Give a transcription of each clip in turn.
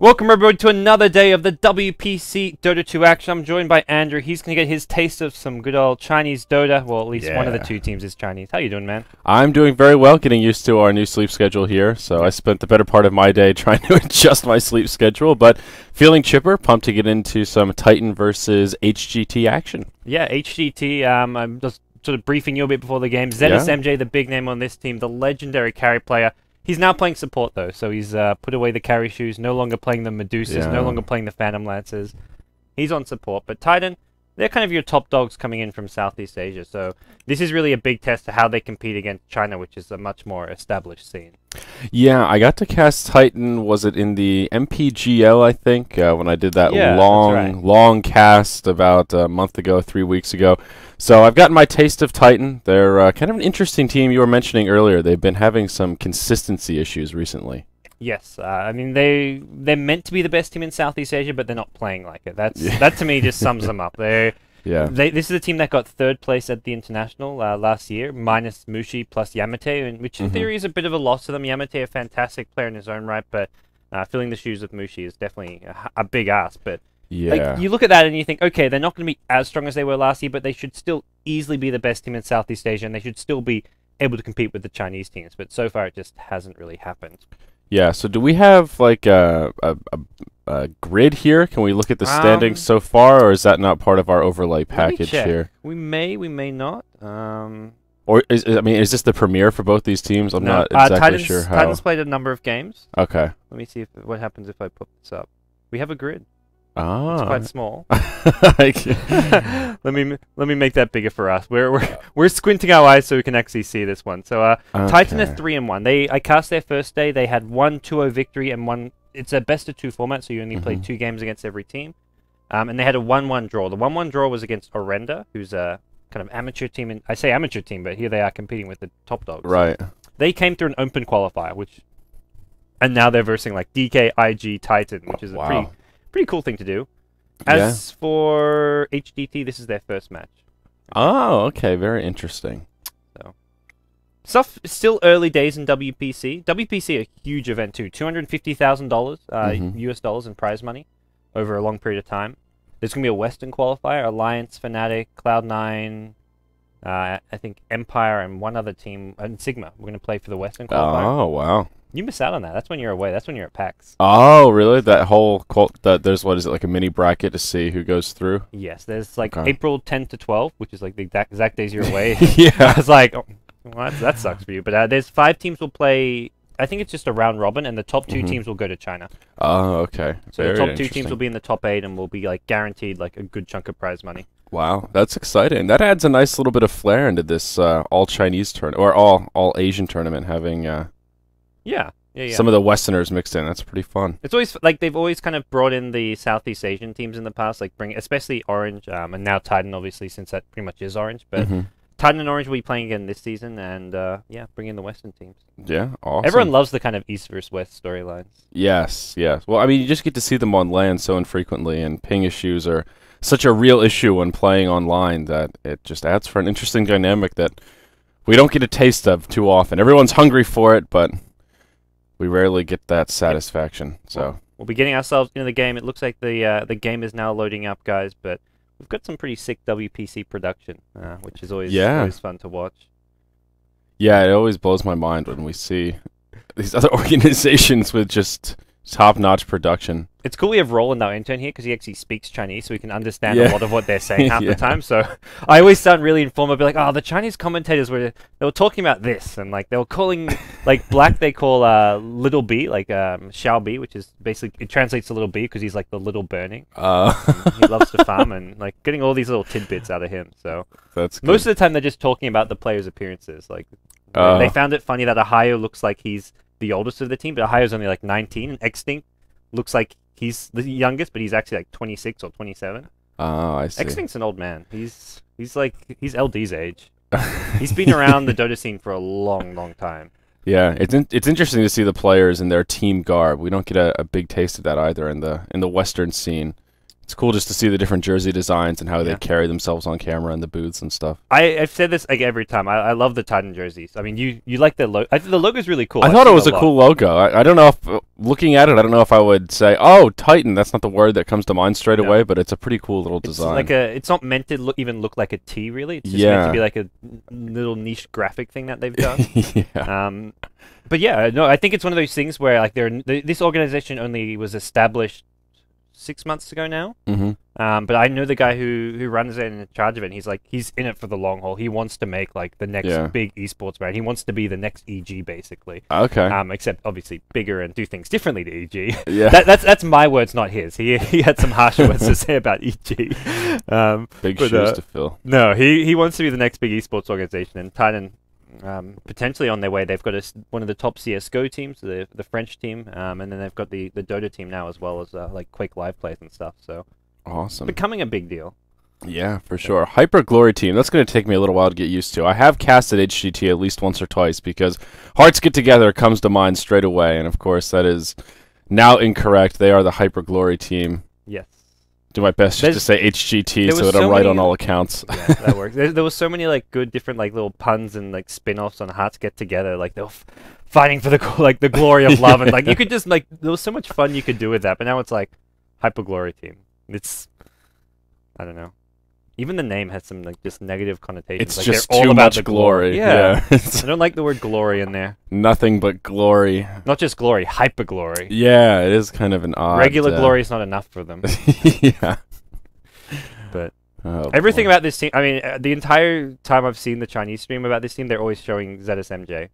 Welcome everybody to another day of the WPC Dota 2 action. I'm joined by Andrew. He's going to get his taste of some good old Chinese Dota. Well, at least one of the two teams is Chinese. How you doing, man? I'm doing very well, getting used to our new sleep schedule here. So I spent the better part of my day trying to adjust my sleep schedule, but feeling chipper, pumped to get into some Titan versus HGT action. Yeah, HGT. I'm just sort of briefing you a bit before the game. Zenith MJ, the big name on this team, the legendary carry player. He's now playing support, though, so he's put away the carry shoes, no longer playing the Medusas, no longer playing the Phantom Lancers. He's on support. But Titan, they're kind of your top dogs coming in from Southeast Asia, so this is really a big test to how they compete against China, which is a much more established scene. Yeah, I got to cast Titan, was it in the MPGL, I think, when I did that long cast about a month ago, 3 weeks ago. So I've gotten my taste of Titan. They're kind of an interesting team. You were mentioning earlier, they've been having some consistency issues recently. Yes, I mean, they're meant to be the best team in Southeast Asia, but they're not playing like it. That to me just sums them up. This is a team that got third place at the International last year, minus Mushi plus Yamate, which in theory is a bit of a loss to them. Yamate, a fantastic player in his own right, but filling the shoes of Mushi is definitely a big ask. But like, you look at that and you think, okay, they're not going to be as strong as they were last year, but they should still easily be the best team in Southeast Asia, and they should still be able to compete with the Chinese teams. But so far, it just hasn't really happened. Yeah, so do we have like a grid here? Can we look at the standings so far, or is that not part of our overlay package here? We may not. Or is this the premiere for both these teams? I'm not exactly sure how. Titan's played a number of games. Okay. Let me see what happens if I put this up. We have a grid. Ah. It's quite small. let me make that bigger for us. We're squinting our eyes so we can actually see this one. So Titan is 3-1. I cast their first day. They had 1-2-0 victory and one. It's a best of 2 format, so you only play 2 games against every team. And they had a 1-1 draw. The 1-1 draw was against Orenda, who's a kind of amateur team. And I say amateur team, but here they are competing with the top dogs. Right. They came through an open qualifier, and now they're versing like DK, IG, Titan, which is a pretty cool thing to do. As for HGT, this is their first match. Oh, okay, very interesting. So, still early days in WPC. WPC, a huge event too. $250,000 US dollars in prize money over a long period of time. There's going to be a Western qualifier, Alliance, Fnatic, Cloud9, I think Empire, and one other team, and Sigma. We're going to play for the Western qualifier. Oh, wow. You miss out on that. That's when you're away. That's when you're at PAX. Oh, really? That whole there's what is it, like a mini bracket to see who goes through? Yes, there's like April 10 to 12, which is like the exact days you're away. Yeah. I was like, oh, well, that sucks for you. But there's 5 teams will play. I think it's just a round robin, and the top 2 teams will go to China. Oh, okay. So the top 2 teams will be in the top 8, and will be like guaranteed like a good chunk of prize money. Wow, that's exciting. That adds a nice little bit of flair into this all Chinese tournament or all Asian tournament, having some of the Westerners mixed in. That's pretty fun. It's always like they've always kind of brought in the Southeast Asian teams in the past, like especially Orange, and now Titan, obviously, since that pretty much is Orange. But Titan and Orange will be playing again this season, and bring in the Western teams. Yeah, awesome. Everyone loves the kind of East versus West storylines. Yes, yes. Well, I mean, you just get to see them on LAN so infrequently, and ping issues are such a real issue when playing online that it just adds for an interesting dynamic that we don't get a taste of too often. Everyone's hungry for it, but we rarely get that satisfaction. So we'll be getting ourselves into the game. It looks like the game is now loading up, guys, but we've got some pretty sick WPC production, which is always fun to watch. Yeah, it always blows my mind when we see these other organizations with just top-notch production. It's cool we have Roland, our intern, here, because he actually speaks Chinese, so we can understand a lot of what they're saying half the time. So I always sound really informed. I'll be like, oh, the Chinese commentators they were talking about this, and like they were calling like black they call little B, like Xiao B, which is basically it translates to little B because he's like the little burning. He loves to farm, and like getting all these little tidbits out of him. So that's good. Most of the time they're just talking about the players' appearances. Like they found it funny that Ahayo looks like he's the oldest of the team, but Ahayo's only like 19, and Extinct looks like he's the youngest, but he's actually like 26 or 27. Oh, I see. Extinct's an old man. He's LD's age. He's been around the Dota scene for a long time. Yeah, it's interesting to see the players in their team garb. We don't get a big taste of that either in the Western scene. It's cool just to see the different jersey designs and how they carry themselves on camera in the booths and stuff. I've said this like every time. I love the Titan jerseys. I mean, you like the logo. I think the logo's really cool. I thought it was a cool logo. I don't know if, looking at it, I don't know if I would say, oh, Titan. That's not the word that comes to mind straight away, but it's a pretty cool little design. It's not meant to even look like a T, really. It's just meant to be like a little niche graphic thing that they've done. But yeah, no, I think it's one of those things where like this organization only was established 6 months ago now. But I know the guy who runs it and in charge of it. And he's in it for the long haul. He wants to make like the next big esports brand. He wants to be the next EG basically. Okay. Except obviously bigger and do things differently to EG. Yeah. That's my words, not his. He had some harsh words to say about EG. Big shoes to fill. No, he wants to be the next big esports organization, and Titan. Potentially on their way. They've got one of the top CS:GO teams, the French team, and then they've got the Dota team now as well as like Quake Live plays and stuff. So awesome, becoming a big deal. Yeah, for sure. Hyper Glory team. That's going to take me a little while to get used to. I have casted HGT at least once or twice because Hearts Get Together comes to mind straight away, and of course that is now incorrect. They are the Hyper Glory team. Yes. Do my best just to say HGT so that I'm right on all accounts. Yeah, that works. There was so many like good different like little puns and like spin-offs on Hearts Get Together. Like they were fighting for the glory of love, and like you could just like there was so much fun you could do with that. But now it's like Hyper Glory team. It's I don't know. Even the name has some like just negative connotations. It's like, just too much glory. Yeah. I don't like the word glory in there. Nothing but glory. Not just glory, hyper glory. Yeah, it is kind of an odd... Regular glory is not enough for them. Yeah. But everything about this team... I mean, the entire time I've seen the Chinese stream about this team, they're always showing ZSMJ.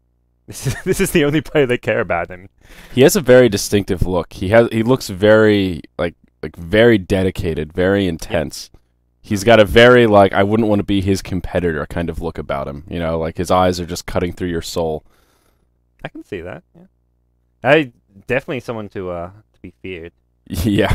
This is the only player they care about him. He has a very distinctive look. He looks very, like very dedicated, very intense. Yep. He's got a very, like, I wouldn't want to be his competitor kind of look about him. You know, like his eyes are just cutting through your soul. I can see that, yeah. Definitely someone to be feared. Yeah.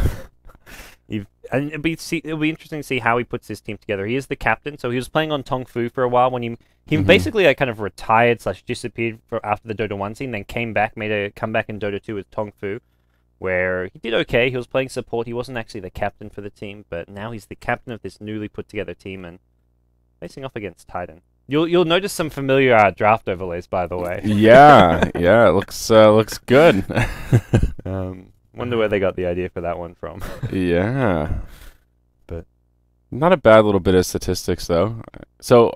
And it'll be interesting to see how he puts his team together. He is the captain, so he was playing on Tong Fu for a while when he basically like, kind of retired / disappeared after the Dota 1 scene, then came back, made a comeback in Dota 2 with Tong Fu, where he did okay. He was playing support. He wasn't actually the captain for the team, but now he's the captain of this newly put together team and facing off against Titan. You'll notice some familiar draft overlays, by the way. Yeah, it looks good. Wonder where they got the idea for that one from. Yeah, but not a bad little bit of statistics though. So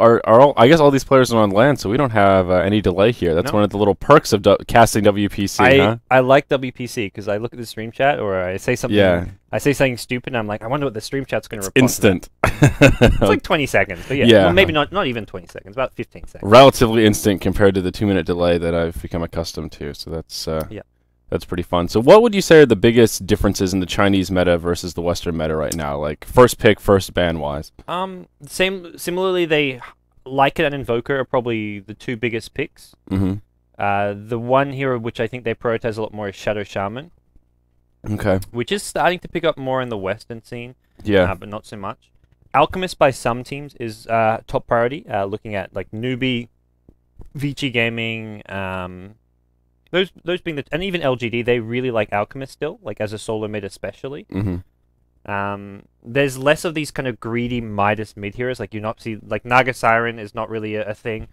I guess all these players are on LAN, so we don't have any delay here. That's one of the little perks of casting WPC. I like WPC because I look at the stream chat or I say something. Yeah. I say something stupid and I'm like, I wonder what the stream chat's going to reply. Instant. It's like 20 seconds, but yeah. Well, maybe not even 20 seconds, about 15 seconds. Relatively instant compared to the 2-minute delay that I've become accustomed to. So that's that's pretty fun. So what would you say are the biggest differences in the Chinese meta versus the Western meta right now? Like first pick, first ban wise. Similarly, they Lycan and Invoker are probably the two biggest picks. The one hero which I think they prioritize a lot more is Shadow Shaman. Okay. Which is starting to pick up more in the Western scene. Yeah. But not so much. Alchemist by some teams is top priority. Looking at like Newbie, Vici Gaming, those being and even LGD, they really like Alchemist still, like as a solo mid especially. There's less of these kind of greedy Midas mid heroes. Like like Naga Siren is not really a thing.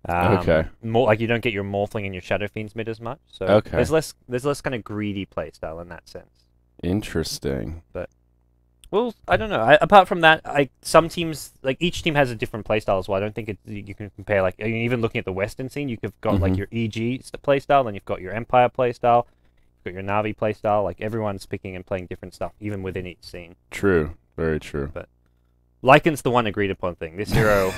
Okay. More like you don't get your Morphling and your Shadow Fiends mid as much. So there's less kind of greedy playstyle in that sense. Interesting. But well, I don't know. Apart from that, some teams, like each team has a different playstyle as well. I don't think you can compare. Like even looking at the Western scene, you've got like your EG playstyle, then you've got your Empire playstyle, you've got your Na'Vi playstyle. Like everyone's picking and playing different stuff, even within each scene. True, very true. But Lycan's the one agreed upon thing. This hero,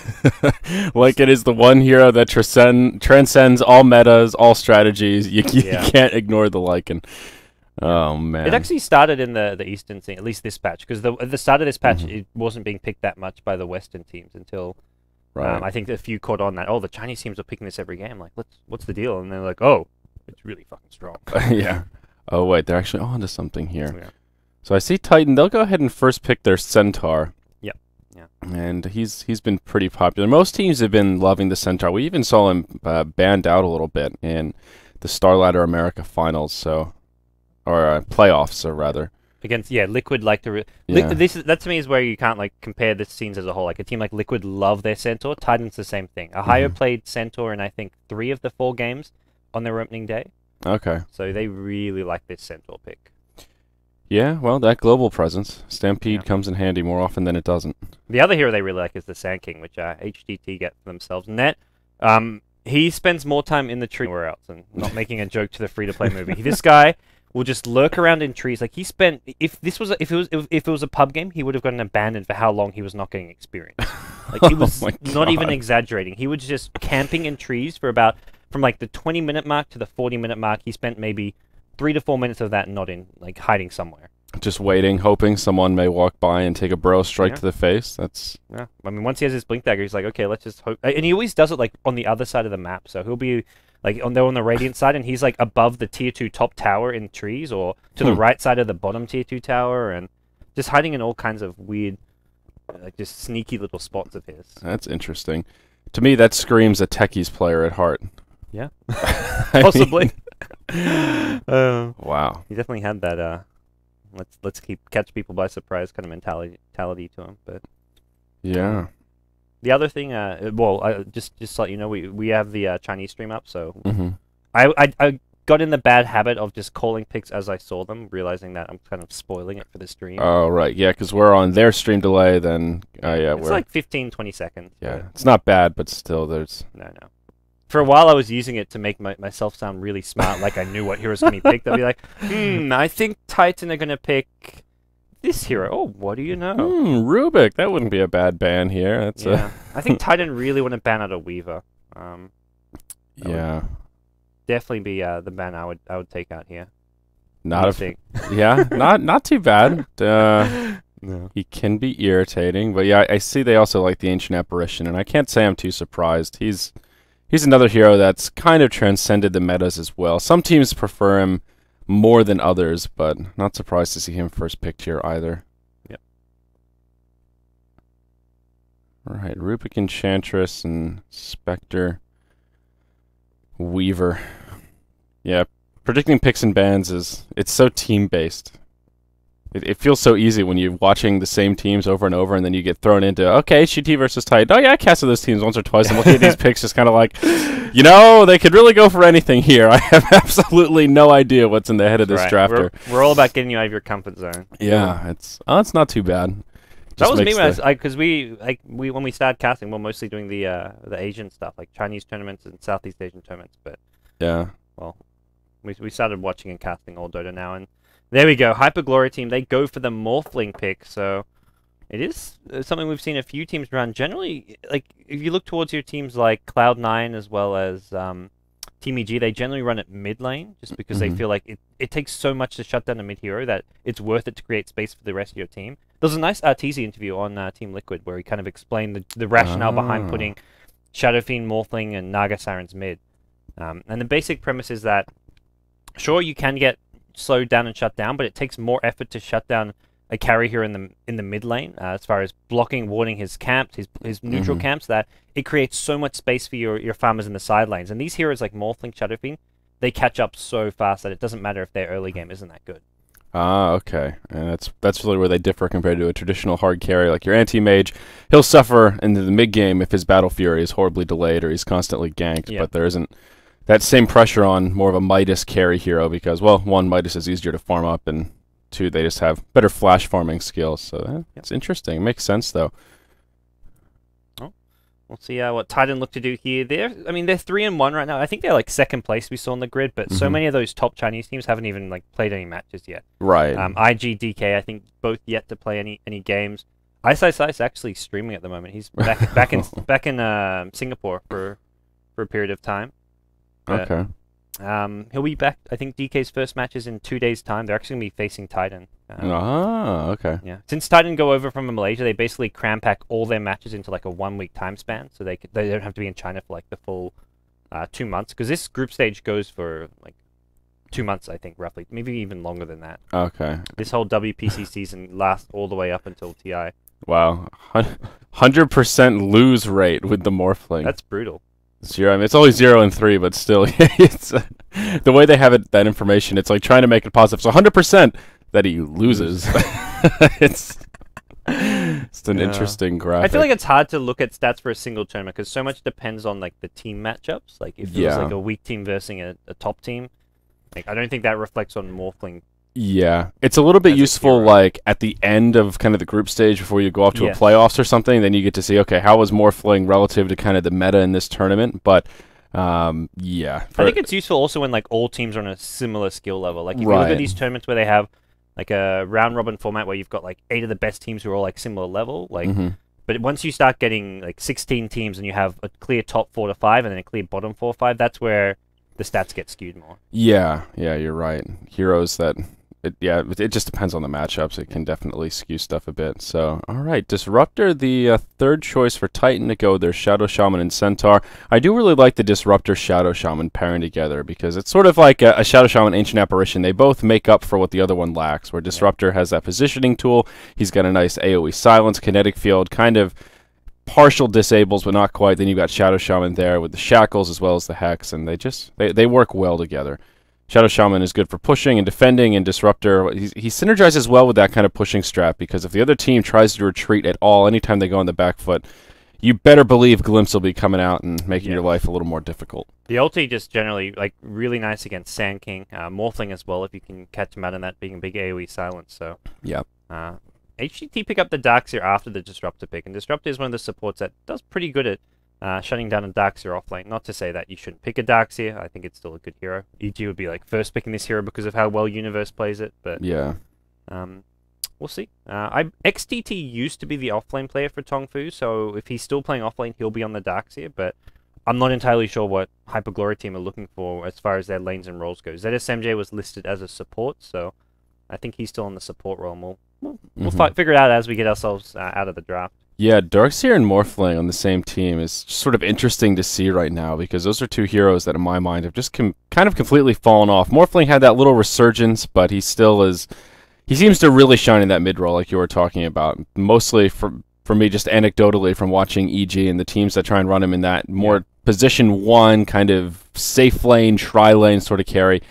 Lycan is the one hero that transcends all metas, all strategies. You can't ignore the Lycan. Oh man! It actually started in the Eastern scene, at least this patch, because at the start of this patch, it wasn't being picked that much by the Western teams until I think a few caught on that. Oh, the Chinese teams are picking this every game. Like, what's the deal? And they're like, oh, it's really fucking strong. Yeah. Oh wait, they're actually onto something here. Yeah. So I see Titan. They'll go ahead and first pick their Centaur. Yep. Yeah. And he's been pretty popular. Most teams have been loving the Centaur. We even saw him banned out a little bit in the Starladder America Finals. So. Or playoffs, or rather. Against Liquid like to that to me is where you can't like compare the scenes as a whole. Like a team like Liquid love their Centaur. Titan's the same thing. Ohio played Centaur in I think 3 of the 4 games on their opening day. Okay. So they really like this Centaur pick. Yeah, well, that global presence, Stampede comes in handy more often than it doesn't. The other hero they really like is the Sand King, which HGT get for themselves. And that he spends more time in the tree than anywhere else, and not making a joke to the free-to-play movie. This guy will just lurk around in trees. Like he spent, if it was a pub game, he would have gotten abandoned for how long he was not getting experience. Like he was not even exaggerating. He was just camping in trees for from like the 20-minute mark to the 40-minute mark. He spent maybe 3 to 4 minutes of that not in like hiding somewhere. Just waiting, hoping someone may walk by and take a bro strike to the face. That's I mean, once he has his blink dagger, he's like, okay, let's just hope. And he always does it like on the other side of the map. So he'll be like on the Radiant side, and he's like above the tier 2 top tower in trees, or to the right side of the bottom tier 2 tower, and just hiding in all kinds of weird, like just sneaky little spots of his. That's interesting. To me, that screams a Techies player at heart. Yeah, possibly. Wow. He definitely had that. Let's catch people by surprise kind of mentality to him. But yeah. The other thing, just to let you know, we have the Chinese stream up, so I got in the bad habit of just calling picks as I saw them, realizing that I'm kind of spoiling it for the stream. Oh, right, yeah, because we're on their stream delay, then, it's like 15, 20 seconds. Yeah, it's not bad, but still, there's... No. For a while, I was using it to make myself sound really smart, like I knew what heroes going to be picked. I'd be like, I think Titan are going to pick this hero. Oh, what do you know? Rubik. That wouldn't be a bad ban here. That's I think Titan really want to ban out a Weaver. Yeah. Definitely be the ban I would take out here. Not not too bad. No. He can be irritating, but yeah, I see they also like the Ancient Apparition, and I can't say I'm too surprised. He's another hero that's kind of transcended the metas as well. Some teams prefer him more than others, but not surprised to see him first picked here either. Yep. Alright, Rubik Enchantress and Spectre. Weaver. Yeah, predicting picks and bans it's so team-based. It feels so easy when you're watching the same teams over and over, and then you get thrown into, okay, HGT versus Titan. Oh, yeah, I casted those teams once or twice. I'm looking at these picks just kind of like, they could really go for anything here. I have absolutely no idea what's in the head of this drafter. We're all about getting you out of your comfort zone. Yeah, it's not too bad. That was me because when we started casting, we're mostly doing the Asian stuff, like Chinese tournaments and Southeast Asian tournaments. But yeah, well, we started watching and casting all Dota now, and there we go. Hyper Glory team, they go for the Morphling pick, so it is something we've seen a few teams run. Generally, like if you look towards your teams like Cloud9 as well as Team EG, they generally run it mid lane just because they feel like it takes so much to shut down a mid hero that it's worth it to create space for the rest of your team. There was a nice Arteezy interview on Team Liquid where he kind of explained the rationale behind putting Shadow Fiend, Morphling, and Naga Sirens mid. And the basic premise is that, sure, you can get slowed down and shut down, but it takes more effort to shut down a carry here in the mid lane as far as blocking, warding his camps, his neutral camps, that it creates so much space for your farmers in the side lanes. And these heroes like Morphling, Shadow Fiend, they catch up so fast that it doesn't matter if their early game isn't that good. Ah, okay. And that's really where they differ compared to a traditional hard carry. Like your anti-mage, he'll suffer in the mid-game if his Battle Fury is horribly delayed or he's constantly ganked, but there isn't that same pressure on more of a Midas carry hero because, well, one, Midas is easier to farm up, and two, they just have better flash farming skills. So it's interesting. It makes sense, though. We'll see what Titan look to do here. They're 3-1 right now. I think they're like second place we saw on the grid, but so many of those top Chinese teams haven't even like played any matches yet. Right. IG, DK, I think both yet to play any games. Ice actually streaming at the moment. He's back in Singapore for a period of time. But, okay. He'll be back. I think DK's first match is in 2 days' time. They're actually going to be facing Titan. Okay. Yeah. Since Titan go over from Malaysia, they basically cram pack all their matches into like a 1 week time span, so they don't have to be in China for like the full 2 months. Because this group stage goes for like 2 months, I think, roughly, maybe even longer than that. Okay. This whole WPC season lasts all the way up until TI. Wow, 100% lose rate with the Morphling. That's brutal. Zero. I mean, it's only 0 and 3, but still, it's the way they have that information. It's like trying to make it positive. So 100%, that he loses. It's an interesting graphic. I feel like it's hard to look at stats for a single tournament because so much depends on like the team matchups. Like if it was like a weak team versus a top team, like I don't think that reflects on Morphling. Yeah, it's a little bit useful like at the end of kind of the group stage before you go off to a playoffs or something. Then you get to see, okay, how was Morphling relative to kind of the meta in this tournament? But yeah, I think it's useful also when like all teams are on a similar skill level. Like if you look at these tournaments where they have like a round robin format where you've got like 8 of the best teams who are all like similar level, like but once you start getting like 16 teams and you have a clear top 4 to 5 and then a clear bottom 4 to 5, that's where the stats get skewed more. Yeah, you're right. Heroes that it just depends on the matchups. It can definitely skew stuff a bit. So, all right, Disruptor, the third choice for Titan to go with their Shadow Shaman and Centaur. I do really like the Disruptor Shadow Shaman pairing together because it's sort of like a Shadow Shaman Ancient Apparition. They both make up for what the other one lacks, where Disruptor has that positioning tool. He's got a nice AoE silence, kinetic field, kind of partial disables, but not quite. Then you've got Shadow Shaman there with the shackles as well as the hex, and they work well together. Shadow Shaman is good for pushing and defending, and Disruptor, he synergizes well with that kind of pushing strat, because if the other team tries to retreat at all, anytime they go on the back foot, you better believe Glimpse will be coming out and making your life a little more difficult. The ulti just generally, like, really nice against Sand King, Morphling as well, if you can catch him out in that being a big AoE silence, so... Yep. HGT pick up the Darkseer after the Disruptor pick, and Disruptor is one of the supports that does pretty good at shutting down a Darkseer offlane. Not to say that you shouldn't pick a Darkseer. I think it's still a good hero. EG would be like first picking this hero because of how well Universe plays it, but we'll see. XTT used to be the offlane player for Tongfu, so if he's still playing offlane, he'll be on the Darkseer, but I'm not entirely sure what Hyperglory team are looking for as far as their lanes and roles go. ZSMJ was listed as a support, so I think he's still on the support role. We'll figure it out as we get ourselves out of the draft. Yeah, Darkseer and Morphling on the same team is sort of interesting to see right now, because those are two heroes that, in my mind, have just kind of completely fallen off. Morphling had that little resurgence, but he still is... He seems to really shine in that mid-role, like you were talking about. Mostly, for me, just anecdotally, from watching EG and the teams that try and run him in that more position 1, kind of safe lane, tri-lane sort of carry.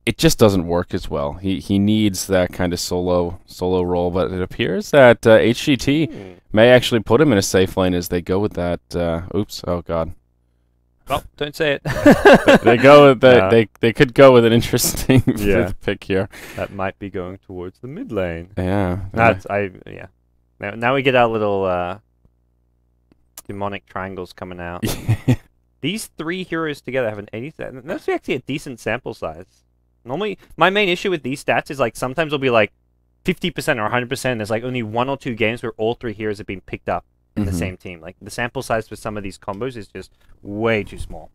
It just doesn't work as well. He needs that kind of solo role, but it appears that HGT may actually put him in a safe lane as they go with that. Oops! Oh God! Well, don't say it. they go with they could go with an interesting pick here. That might be going towards the mid lane. Yeah. Now we get our little demonic triangles coming out. These 3 heroes together have an 80. That's actually a decent sample size. Normally, my main issue with these stats is like sometimes it'll be like 50% or 100%. There's like only 1 or 2 games where all 3 heroes have been picked up in the same team. Like the sample size for some of these combos is just way too small.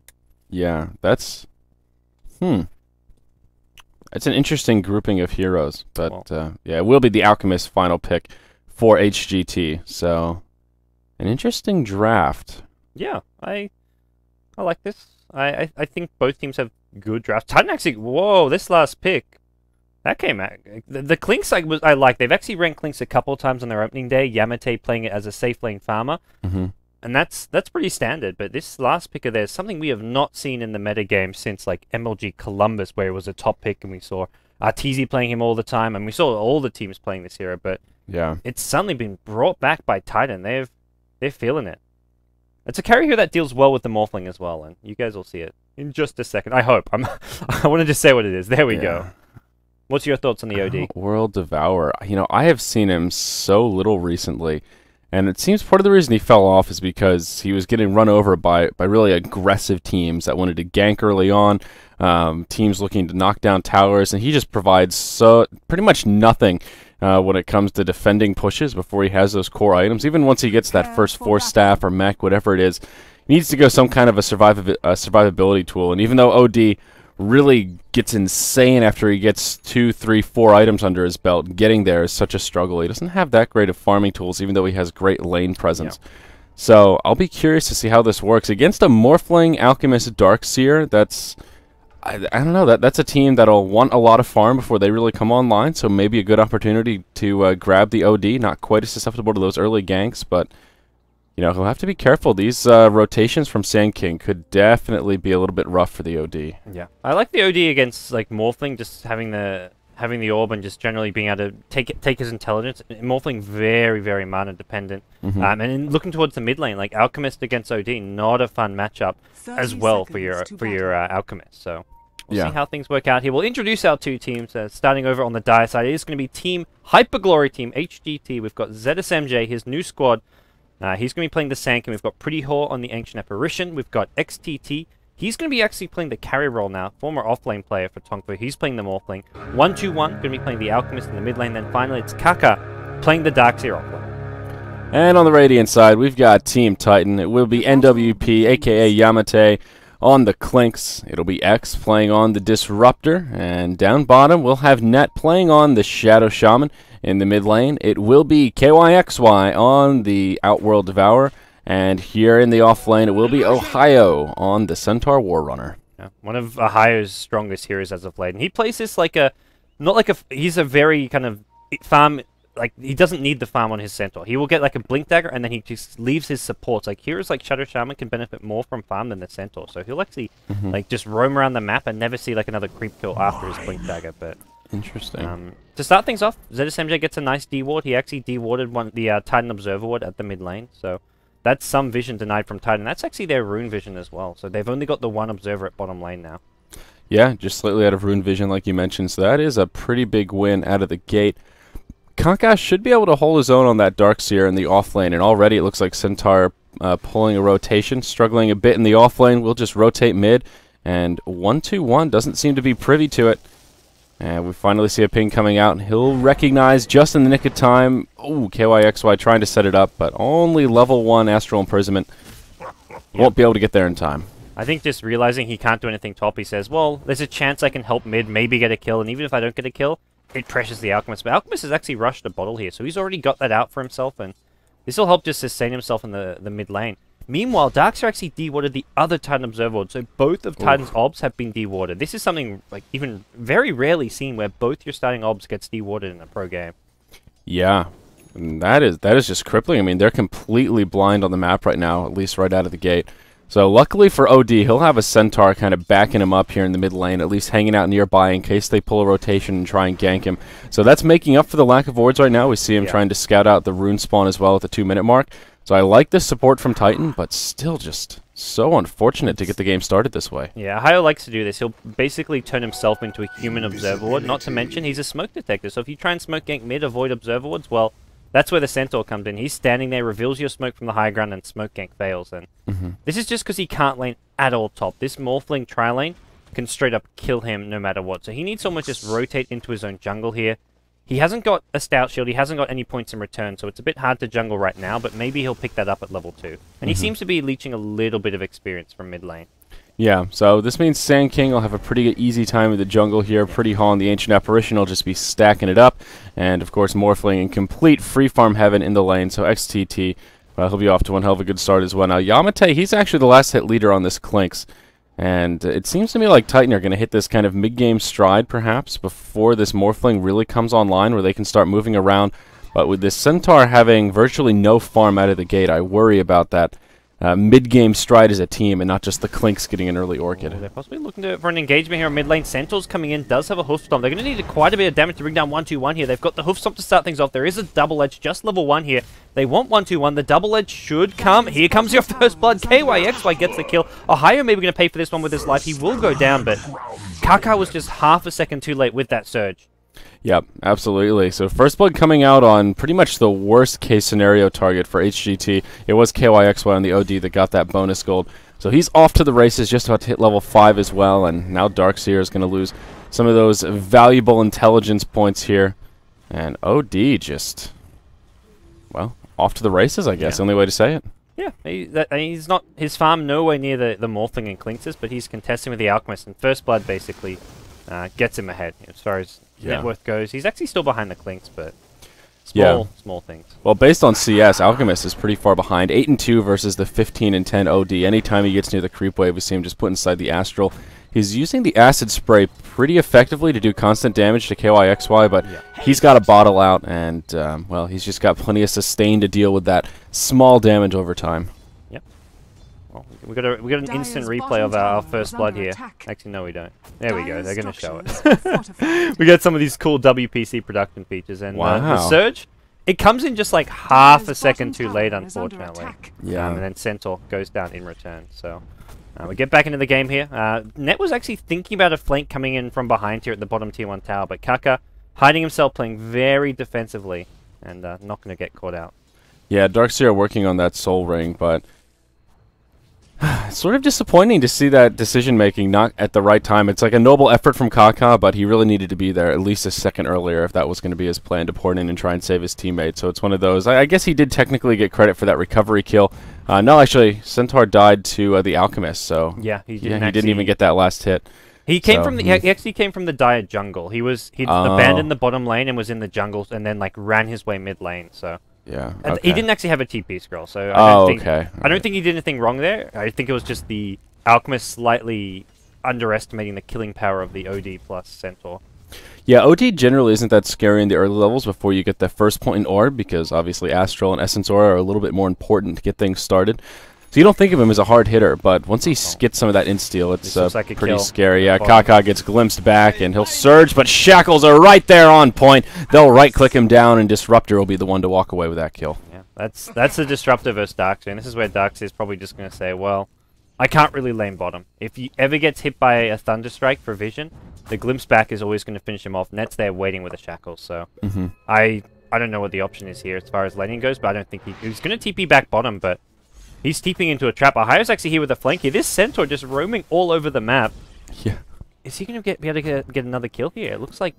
Yeah, that's it's an interesting grouping of heroes, but yeah, it will be the Alchemist's final pick for HGT. So, an interesting draft. Yeah, I like this. I think both teams have good drafts. Titan actually, whoa, this last pick, that came out. The Clinks I like. They've actually ranked Clinks a couple of times on their opening day. Yamate playing it as a safe lane farmer. And that's pretty standard. But this last pick of theirs, something we have not seen in the metagame since like MLG Columbus, where it was a top pick, and we saw Arteezy playing him all the time, and we saw all the teams playing this hero. But yeah, it's suddenly been brought back by Titan. They're feeling it. It's a carry here that deals well with the Morphling as well, and you guys will see it in just a second. I hope. I want to just say what it is. There we go. What's your thoughts on the OD? World Devourer. You know, I have seen him so little recently, and it seems part of the reason he fell off is because he was getting run over by really aggressive teams that wanted to gank early on, teams looking to knock down towers, and he just provides pretty much nothing when it comes to defending pushes before he has those core items. Even once he gets that first Force Staff or mech, whatever it is, he needs to go some kind of a survivability tool. And even though OD really gets insane after he gets 2, 3, 4 items under his belt, getting there is such a struggle. He doesn't have that great of farming tools, even though he has great lane presence. Yeah. So I'll be curious to see how this works against a Morphling Alchemist Darkseer. That's... I don't know, that's a team that'll want a lot of farm before they really come online, so maybe a good opportunity to grab the OD. Not quite as susceptible to those early ganks, but you know, he'll have to be careful. These rotations from Sand King could definitely be a little bit rough for the OD. Yeah, I like the OD against like Morphling, just having the having the orb and just generally being able to take his intelligence. Morphling very, very mana dependent. And in looking towards the mid lane, like Alchemist against OD, not a fun matchup as well for your Alchemist. So we'll see how things work out here. We'll introduce our two teams. Starting over on the Dire side, it is going to be Team Hyperglory Team HGT. We've got ZSMJ, his new squad. He's going to be playing the Sank, and we've got Pretty Whore on the Ancient Apparition. We've got XTT. He's going to be actually playing the carry role now. Former offlane player for Tongfu. He's playing the Morphling. 1-2-1, going to be playing the Alchemist in the mid lane. Then finally, it's Kaka playing the Darkseer offlane. And on the Radiant side, we've got Team Titan. It will be NWP, a.k.a. Yamate, on the Clinks. It'll be X playing on the Disruptor. And down bottom, we'll have Net playing on the Shadow Shaman. In the mid lane, it will be KYXY on the Outworld Devourer. And here in the off lane, it will be Ohio on the Centaur Warrunner. Yeah, one of Ohio's strongest heroes as of late. And he plays this like he's a very kind of farm, like, he doesn't need the farm on his Centaur. He will get like a Blink Dagger, and then he just leaves his supports. Like, heroes like Shadow Shaman can benefit more from farm than the Centaur. So he'll actually like just roam around the map and never see like another creep kill after his Blink Dagger. But interesting. To start things off, ZSMJ gets a nice D-ward. He actually D-warded the Titan Observer ward at the mid lane. So that's some vision denied from Titan. That's actually their rune vision as well. So they've only got the one observer at bottom lane now. Yeah, just slightly out of rune vision like you mentioned. So that is a pretty big win out of the gate. Kaka should be able to hold his own on that Darkseer in the off lane. And already it looks like Centaur pulling a rotation. Struggling a bit in the off lane. We'll just rotate mid. And 1-2-1 doesn't seem to be privy to it. And we finally see a ping coming out. He'll recognize just in the nick of time. Oh, KYXY trying to set it up, but only level 1 Astral Imprisonment. Won't be able to get there in time. I think just realizing he can't do anything top, he says, well, there's a chance I can help mid, maybe get a kill, and even if I don't get a kill, it pressures the Alchemist. But Alchemist has actually rushed a bottle here, so he's already got that out for himself, and this will help just sustain himself in the mid lane. Meanwhile, Darkseer actually de-warded the other Titan Observer ward, so both of Titan's obs have been de-warded. This is something like even very rarely seen where both your starting obs gets de-warded in a pro game. Yeah, and that is just crippling. I mean, they're completely blind on the map right now, at least right out of the gate. So luckily for OD, he'll have a Centaur kind of backing him up here in the mid lane, at least hanging out nearby in case they pull a rotation and try and gank him. So that's making up for the lack of wards right now. We see him trying to scout out the rune spawn as well at the 2-minute mark. So I like this support from Titan, but still just so unfortunate to get the game started this way. Yeah, Ohio likes to do this. He'll basically turn himself into a human observer ward, not to mention he's a smoke detector. So if you try and smoke gank mid, avoid observer wards, well, that's where the Centaur comes in. He's standing there, reveals your smoke from the high ground, and smoke gank fails. And this is just because he can't lane at all top. This Morphling tri-lane can straight up kill him no matter what. So he needs someone to just rotate into his own jungle here. He hasn't got a stout shield, he hasn't got any points in return, so it's a bit hard to jungle right now, but maybe he'll pick that up at level 2. And he seems to be leeching a little bit of experience from mid lane. Yeah, so this means Sand King will have a pretty easy time in the jungle here. Pretty Hall and the Ancient Apparition will just be stacking it up. And of course Morphling in complete free farm heaven in the lane, so XTT, he'll be off to one hell of a good start as well. Now Yamate, he's actually the last hit leader on this Clinks. And it seems to me like Titan are going to hit this kind of mid-game stride, perhaps, before this Morphling really comes online, where they can start moving around. But with this Centaur having virtually no farm out of the gate, I worry about that mid-game stride as a team, and not just the Clinks getting an early Orchid. They're possibly looking for an engagement here in mid lane. Centaur's coming in, does have a Hoof Stomp. They're going to need quite a bit of damage to bring down 1-2-1 here. They've got the Hoof Stomp to start things off. There is a Double Edge, just level 1 here. They want 1-2-1. The Double Edge should come. Here comes your first blood. KYXY gets the kill. Ohio maybe going to pay for this one with his life. He will go down, but Kaka was just half a second too late with that surge. Yep, absolutely. So first blood coming out on pretty much the worst case scenario target for HGT. It was KYXY on the OD that got that bonus gold. So he's off to the races, just about to hit level 5 as well, and now Darkseer is going to lose some of those valuable intelligence points here. And OD just, well, off to the races, I guess, the only way to say it. Yeah, he's not, his farm nowhere near the Morphling and Clinks, but he's contesting with the Alchemist, and first blood basically gets him ahead as far as net worth goes. He's actually still behind the Clinks, but small things. Well, based on CS, Alchemist is pretty far behind. 8-2 versus the 15-10 OD. Anytime he gets near the creep wave, we see him just put inside the Astral. He's using the Acid Spray pretty effectively to do constant damage to KYXY, but he's got a bottle out, and, well, he's just got plenty of sustain to deal with that small damage over time. Well, we got an instant replay of our first blood here. Actually, no, we don't. There we go. They're going to show it. We got some of these cool WPC production features, and the surge, it comes in just like half a second too late, unfortunately. Yeah. And then Centaur goes down in return. So we get back into the game here. Net was actually thinking about a flank coming in from behind here at the bottom tier 1 tower, but Kaka hiding himself, playing very defensively, and not going to get caught out. Yeah, Darkseer working on that Soul Ring, but it's sort of disappointing to see that decision-making not at the right time. It's like a noble effort from Kaka, but he really needed to be there at least a second earlier if that was going to be his plan, to port in and try and save his teammate. So it's one of those. I guess he did technically get credit for that recovery kill. No, actually, Centaur died to the Alchemist, so yeah, he didn't even get that last hit. He came from he actually came from the dire jungle. He'd abandoned the bottom lane and was in the jungle, and then like ran his way mid lane. So yeah, he didn't actually have a TP scroll. So I don't think he did anything wrong there. I think it was just the Alchemist slightly underestimating the killing power of the OD plus Centaur. Yeah, OD generally isn't that scary in the early levels before you get the first point in orb, because obviously Astral and Essence Aura are a little bit more important to get things started. So you don't think of him as a hard hitter, but once he gets some of that insta-steal, it's like pretty scary. Yeah, Kaka gets glimpsed back, and he'll surge, but Shackles are right there on point. They'll right-click him down, and Disruptor will be the one to walk away with that kill. Yeah, that's the Disruptor versus Darkseer, and this is where Darkseer is probably just going to say, well, I can't really lane bottom. If he ever gets hit by a Thunderstrike for vision, the glimpse back is always going to finish him off. Net's there waiting with a Shackles, so I don't know what the option is here as far as laning goes, but I don't think he's going to TP back bottom, but he's TPing into a trap. Ahayo's actually here with a flank here. This Centaur just roaming all over the map. Yeah. Is he going to be able to get another kill here? It looks like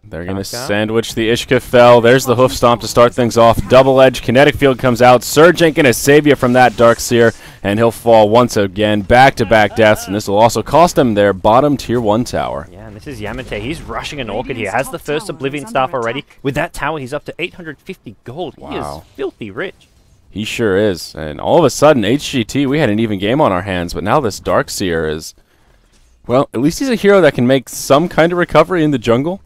they're going to sandwich the Ishka Fell. There's the Hoof Stomp to start things off. Double Edge, Kinetic Field comes out. Surge ain't going to save you from that, Darkseer, and he'll fall once again. Back-to-back deaths, and this will also cost him their bottom tier 1 tower. Yeah, and this is Yamate. He's rushing an Orchid here. Has the first Oblivion Staff already. With that tower, he's up to 850 gold. He is filthy rich. He sure is. And all of a sudden, HGT, we had an even game on our hands, but now this Darkseer is, well, at least he's a hero that can make some kind of recovery in the jungle,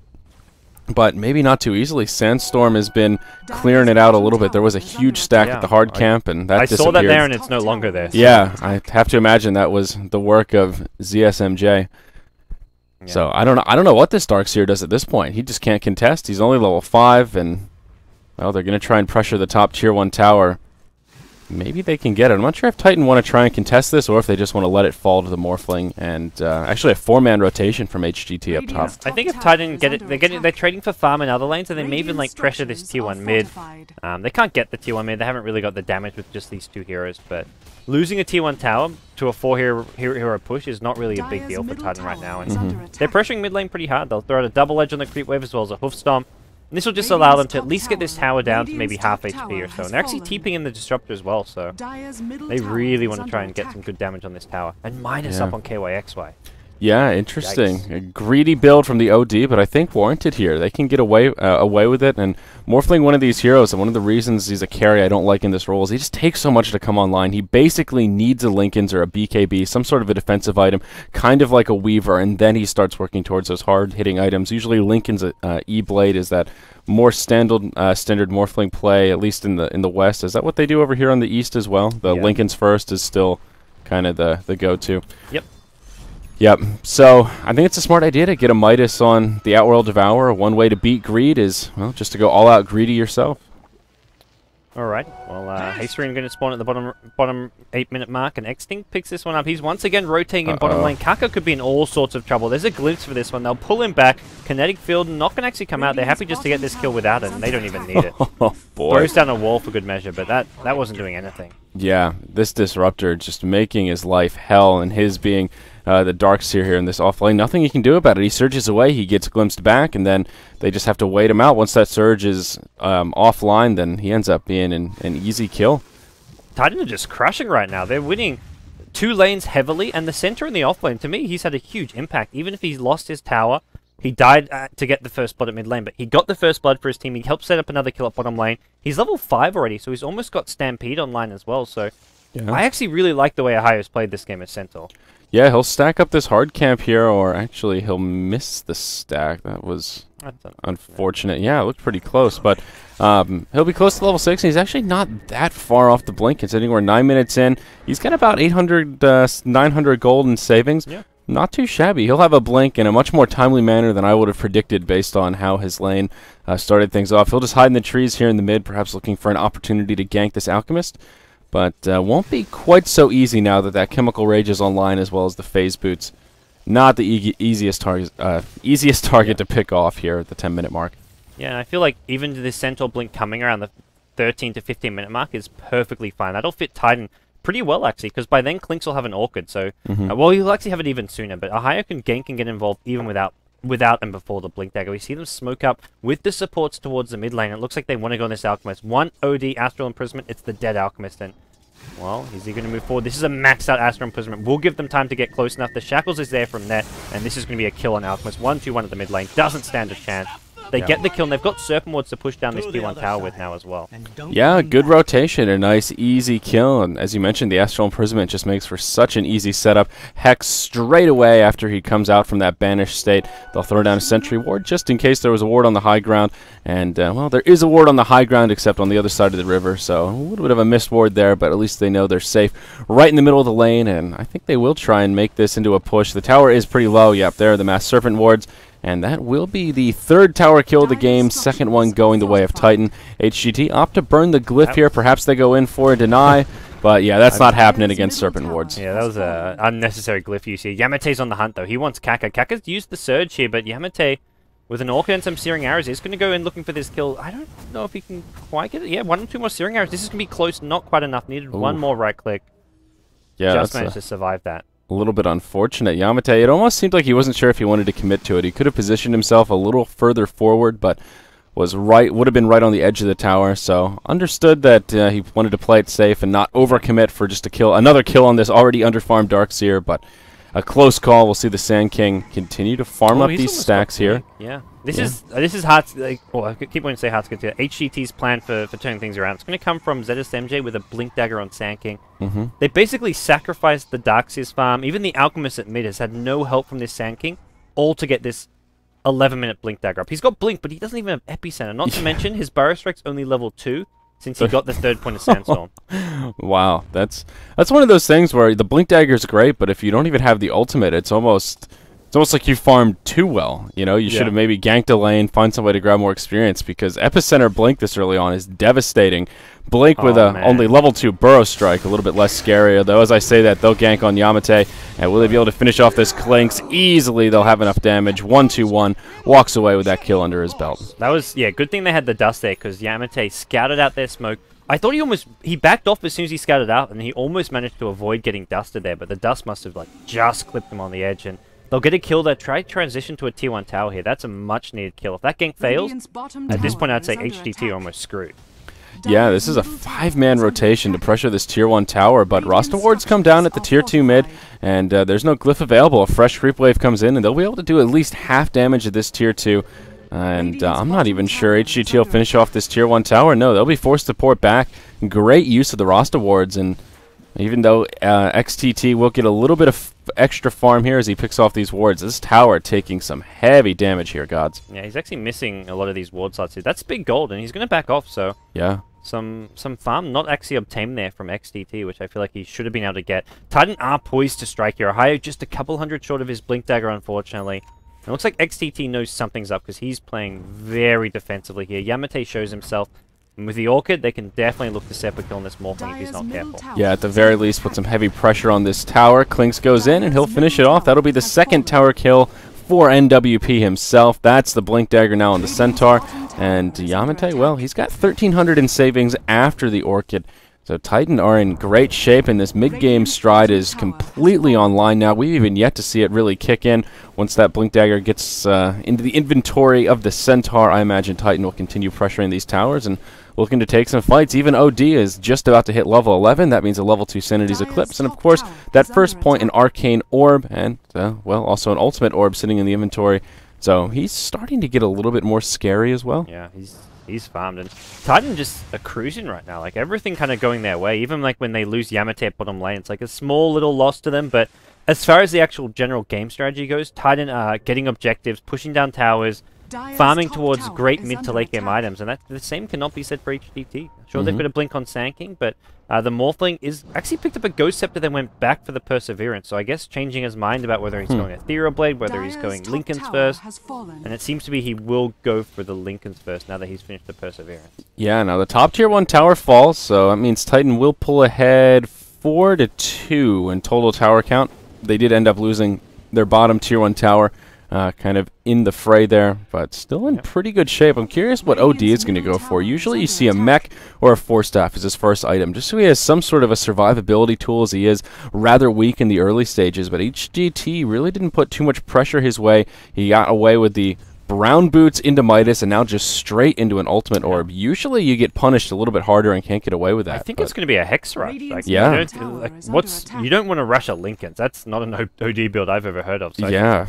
but maybe not too easily. Sandstorm has been clearing it out a little bit. There was a huge stack at the hard camp, and that disappeared. I saw that there, and it's no longer there. So. Yeah, I have to imagine that was the work of ZSMJ. Yeah. So I don't know what this Darkseer does at this point. He just can't contest. He's only level 5, and, well, they're going to try and pressure the top tier 1 tower. Maybe they can get it. I'm not sure if Titan want to try and contest this or if they just want to let it fall to the Morphling. And actually a 4-man rotation from HGT up top. I think if Titan get it, they're trading for farm in other lanes, and they may even like pressure this tier 1 mid. They can't get the tier 1 mid. They haven't really got the damage with just these 2 heroes. But losing a tier 1 tower to a 4-hero push is not really a big deal for Titan right now. And they're pressuring mid lane pretty hard. They'll throw out a double edge on the creep wave as well as a hoof stomp. And this will just allow them to at least get this tower down to maybe half HP or so. And they're actually TPing in the Disruptor as well, so they really want to try and get some good damage on this tower. And minus up on KYXY. Yeah, interesting. Yikes. A greedy build from the OD, but I think warranted here. They can get away with it. And Morphling, one of these heroes, and one of the reasons he's a carry I don't like in this role is he just takes so much to come online. He basically needs a Linken's or a BKB, some sort of a defensive item, kind of like a Weaver, and then he starts working towards those hard-hitting items. Usually Linken's E-Blade is that more standard Morphling play, at least in the West. Is that what they do over here on the East as well? The Linken's first is still kind of the go-to. Yep, so I think it's a smart idea to get a Midas on the Outworld Devourer. One way to beat greed is, well, just to go all out greedy yourself. Alright, well, Hasterin going to spawn at the bottom 8-minute mark, and Extinct picks this one up. He's once again rotating in bottom lane. Kaka could be in all sorts of trouble. There's a glimpse for this one. They'll pull him back. Kinetic Field not going to actually come out. They're happy just to get this kill without it, and they don't even need it. Oh, boy. Throws down a wall for good measure, but that wasn't doing anything. Yeah, this Disruptor just making his life hell, and his being the Darkseer here in this offlane. Nothing he can do about it. He surges away, he gets glimpsed back, and then they just have to wait him out. Once that surge is offline, then he ends up being an easy kill. Titan are just crushing right now. They're winning 2 lanes heavily, and the center in the offlane, to me, he's had a huge impact. Even if he's lost his tower, he died to get the first blood at mid lane, but he got the first blood for his team. He helped set up another kill at bottom lane. He's level 5 already, so he's almost got Stampede online as well, so I actually really like the way Ahayo's played this game as Centaur. Yeah, he'll stack up this hard camp here, or actually he'll miss the stack. That was unfortunate. Yeah, it looked pretty close, but he'll be close to level 6, and he's actually not that far off the blink, considering we're 9 minutes in. He's got about 900 gold in savings. Yeah. Not too shabby. He'll have a blink in a much more timely manner than I would have predicted based on how his lane started things off. He'll just hide in the trees here in the mid, perhaps looking for an opportunity to gank this Alchemist. But won't be quite so easy now that that Chemical Rage is online, as well as the Phase Boots. Not the easiest target to pick off here at the 10-minute mark. Yeah, and I feel like even this Centaur Blink coming around the 13 to 15-minute mark is perfectly fine. That'll fit Titan pretty well, actually, because by then Clinks will have an Orchid. So, well, he'll actually have it even sooner. But Ohio can gank and get involved even without and before the Blink Dagger. We see them smoke up with the supports towards the mid lane. It looks like they want to go on this Alchemist. One OD Astral Imprisonment. It's the dead Alchemist. And, well, is he going to move forward? This is a maxed out Astral Imprisonment. We'll give them time to get close enough. The Shackles is there from net. And this is going to be a kill on Alchemist. 1-2-1 at the mid lane. Doesn't stand a chance. They get the kill, and they've got Serpent Wards to push down this T1 tower with now as well. Yeah, good rotation, a nice easy kill, and as you mentioned, the Astral Imprisonment just makes for such an easy setup. Hex straight away after he comes out from that banished state. They'll throw down a Sentry Ward just in case there was a ward on the high ground, and, well, there is a ward on the high ground except on the other side of the river, so a little bit of a missed ward there, but at least they know they're safe right in the middle of the lane, and I think they will try and make this into a push. The tower is pretty low. Yep, there are the Mass Serpent Wards. And that will be the third tower kill of the game, second one going the way of Titan. HGT opt to burn the glyph here. Perhaps they go in for a deny. But yeah, that's not happening against Serpent Wards. Yeah, that was an unnecessary glyph use here. Yamate's on the hunt, though. He wants Kaka. Kaka's used the Surge here, but Yamate, with an Orchid and some Searing Arrows, is going to go in looking for this kill. I don't know if he can quite get it. Yeah, 1 or 2 more Searing Arrows. This is going to be close, not quite enough. Needed one more right click. Yeah, just managed to survive that. A little bit unfortunate. Yamate, it almost seemed like he wasn't sure if he wanted to commit to it. He could have positioned himself a little further forward, but would have been right on the edge of the tower. So understood that he wanted to play it safe and not overcommit for just a kill, another kill on this already underfarmed Darkseer, but a close call. We'll see the Sand King continue to farm up these stacks here. Yeah. This is hard to, well, I keep wanting to say hard to get to. HGT's plan for turning things around. It's going to come from ZSMJ with a Blink Dagger on Sand King. They basically sacrificed the Darkseer's farm. Even the Alchemist at mid has had no help from this Sand King, all to get this 11-minute Blink Dagger up. He's got Blink, but he doesn't even have Epicenter. Not to mention, his Burrow Strike's only level 2 since he got the 3rd point of Sandstorm. Wow, that's one of those things where the Blink Dagger is great, but if you don't even have the ultimate, it's almost like you farmed too well. You know, you should have maybe ganked a lane, find some way to grab more experience, because Epicenter Blink this early on is devastating. Blink with only level 2 Burrow Strike, a little bit less scary, though as I say that, they'll gank on Yamate, and will they be able to finish off this Clinks easily? They'll have enough damage. 1-2-1, walks away with that kill under his belt. That was, yeah, good thing they had the dust there, because Yamate scouted out their smoke. I thought he backed off as soon as he scouted out, and he almost managed to avoid getting dusted there, but the dust must have, like, just clipped him on the edge, and they'll get a kill there. Try transition to a T1 tower here. That's a much-needed kill. If that gank fails, at this point I'd say HGT are almost screwed. Yeah, this is a 5-man rotation to pressure this Tier 1 tower, but roster wards come down at the Tier 2 mid, and there's no glyph available. A fresh creep wave comes in, and they'll be able to do at least half damage at this Tier 2. And I'm not even sure HGT will finish off this Tier 1 tower. No, they'll be forced to port back. Great use of the roster wards, and even though XTT will get a little bit of extra farm here as he picks off these wards, this tower taking some heavy damage here, gods. Yeah, he's actually missing a lot of these ward slots here. That's big gold, and he's going to back off, so yeah. Some farm not actually obtained there from XTT, which I feel like he should have been able to get. Titan are poised to strike here. Ohio just a couple hundred short of his Blink Dagger, unfortunately. It looks like XTT knows something's up because he's playing very defensively here. Yamate shows himself. And with the Orchid, they can definitely look to Seppa kill this Morphling if he's not careful. Yeah, at the very least, put some heavy pressure on this tower. Clinks goes in, and he'll finish it off. That'll be the 2nd tower kill for NWP himself. That's the Blink Dagger now on the Centaur. And Yamate, well, he's got 1,300 in savings after the Orchid. So Titan are in great shape, and this mid-game stride is completely online now. We've even yet to see it really kick in. Once that Blink Dagger gets into the inventory of the Centaur, I imagine Titan will continue pressuring these towers and looking to take some fights. Even OD is just about to hit level 11. That means a level 2 Sanity's Eclipse. And of course, that first point, an Arcane Orb, and, well, also an Ultimate Orb sitting in the inventory. So he's starting to get a little bit more scary as well. Yeah, he's farmed, and Titan just are cruising right now. Like, everything kind of going their way. Even like when they lose Yamate at bottom lane, it's like a small little loss to them, but as far as the actual general game strategy goes, Titan are getting objectives, pushing down towers, farming towards great mid to late game items, and the same cannot be said for HGT. Sure, they've got a blink on Sand King, but the Morphling is actually picked up a Ghost Scepter, then went back for the Perseverance. So I guess changing his mind about whether he's going Ethereal Blade, whether he's going Linken's first, and it seems to be he will go for the Linken's first now that he's finished the Perseverance. Yeah, now the top tier 1 tower falls, so that means Titan will pull ahead 4-2 in total tower count. They did end up losing their bottom tier 1 tower. Kind of in the fray there, but still in pretty good shape. I'm curious what OD is going to go for. Usually you see a mech or a Force Staff as his first item, just so he has some sort of a survivability tool, as he is rather weak in the early stages. But HGT really didn't put too much pressure his way. He got away with the brown boots into Midas, and now just straight into an ultimate orb. Usually you get punished a little bit harder and can't get away with that. I think it's going to be a Hex Rush. Like, yeah. You don't want to rush a Linken's. That's not an OD build I've ever heard of. So yeah.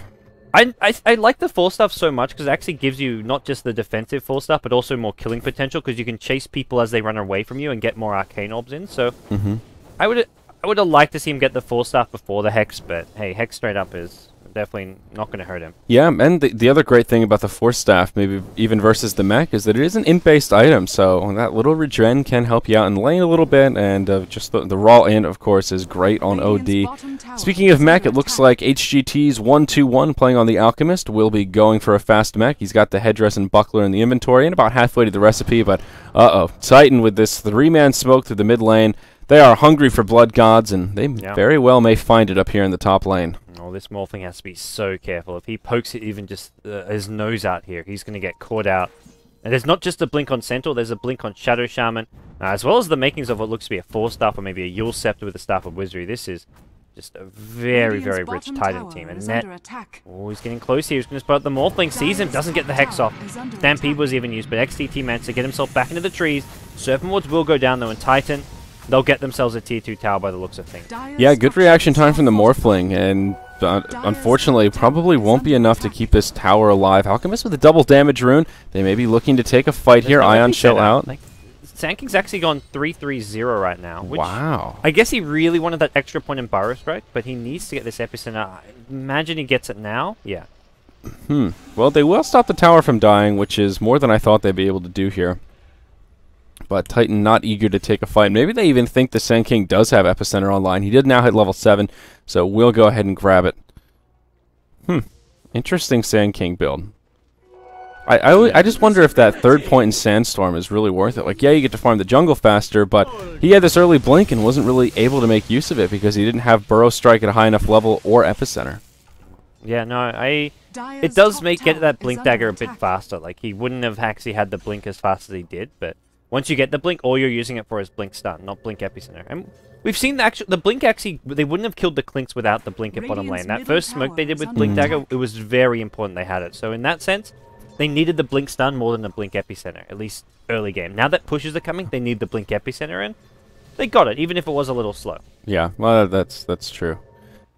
I like the Force Staff so much because it actually gives you not just the defensive Force Staff, but also more killing potential because you can chase people as they run away from you and get more Arcane Orbs in. So I would have liked to see him get the Force Staff before the Hex, but hey, Hex straight up is definitely not going to hurt him. Yeah, and the other great thing about the Force Staff, maybe even versus the mech, is that it is an int-based item, so that little regen can help you out in lane a little bit, and just the raw int, of course, is great on OD. Speaking of mech, it looks like HGT's 1-2-1 playing on the Alchemist will be going for a fast mech. He's got the headdress and buckler in the inventory, and about halfway to the recipe, but Titan with this 3-man smoke through the mid lane. They are hungry for blood gods, and they very well may find it up here in the top lane. Oh, this Morphling has to be so careful. If he pokes it even just his nose out here, he's going to get caught out. And there's not just a blink on Centaur, there's a blink on Shadow Shaman, as well as the makings of what looks to be a Force Staff or maybe a Yule Scepter with a Staff of Wizardry. This is just a very, very rich Titan team. And Net, oh, he's getting close here. He's going to spot the Morphling, sees him, doesn't get the Hex off. Stampede was even used, but XTT managed to get himself back into the trees. Serpent Wards will go down though, and Titan, they'll get themselves a tier 2 tower by the looks of things. Yeah, good reaction time from the Morphling, and unfortunately probably won't be enough to keep this tower alive. Alchemist with a double damage rune. They may be looking to take a fight here. Ion Shell out. Like, Sand King's actually gone 3-3-0 right now. Which wow. I guess he really wanted that extra point in Burrow Strike, but he needs to get this epicenter. I imagine he gets it now. Yeah. Well, they will stop the tower from dying, which is more than I thought they'd be able to do here. But Titan not eager to take a fight. Maybe they even think the Sand King does have Epicenter online. He did now hit level 7, so we'll go ahead and grab it. Interesting Sand King build. I just wonder if that third point in Sandstorm is really worth it. Like, yeah, you get to farm the jungle faster, but he had this early blink and wasn't really able to make use of it because he didn't have Burrow Strike at a high enough level or Epicenter. Yeah, no, it does get that blink dagger a bit faster. Like, he wouldn't have actually had the blink as fast as he did, but once you get the blink, all you're using it for is blink stun, not blink epicenter. And we've seen the blink actually, they wouldn't have killed the Clinks without the blink at bottom lane. That first smoke they did with blink dagger, it was very important they had it. So in that sense, they needed the blink stun more than the blink epicenter, at least early game. Now that pushes are coming, they need the blink epicenter, and they got it, even if it was a little slow. Yeah, well, that's true.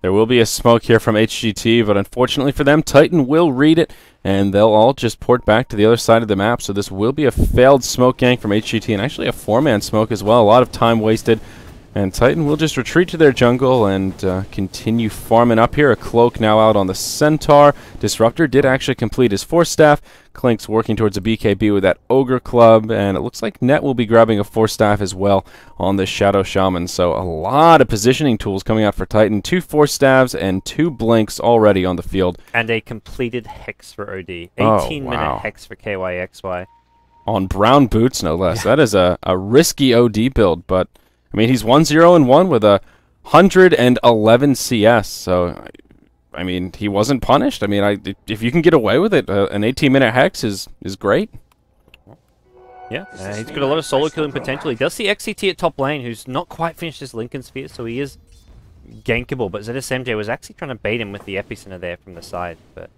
There will be a smoke here from HGT, but unfortunately for them, Titan will read it, and they'll all just port back to the other side of the map. So this will be a failed smoke gank from HGT, and actually a 4-man smoke as well. A lot of time wasted. And Titan will just retreat to their jungle and continue farming up here. A Cloak now out on the Centaur. Disruptor did actually complete his Force Staff. Clink's working towards a BKB with that Ogre Club. And it looks like Net will be grabbing a Force Staff as well on the Shadow Shaman. So a lot of positioning tools coming out for Titan. 2 Force Staffs and 2 Blinks already on the field. And a completed Hex for OD. 18-minute Hex for KYXY. On brown boots, no less. That is a risky OD build, but I mean, he's 1-0-1 with a 111 CS, so I mean, he wasn't punished. I mean, if you can get away with it, an 18-minute Hex is great. Yeah, he's got a lot of solo killing potential. He does see XCT at top lane, who's not quite finished his Linken Sphere, so he is gankable, but ZSMJ was actually trying to bait him with the epicenter there from the side. But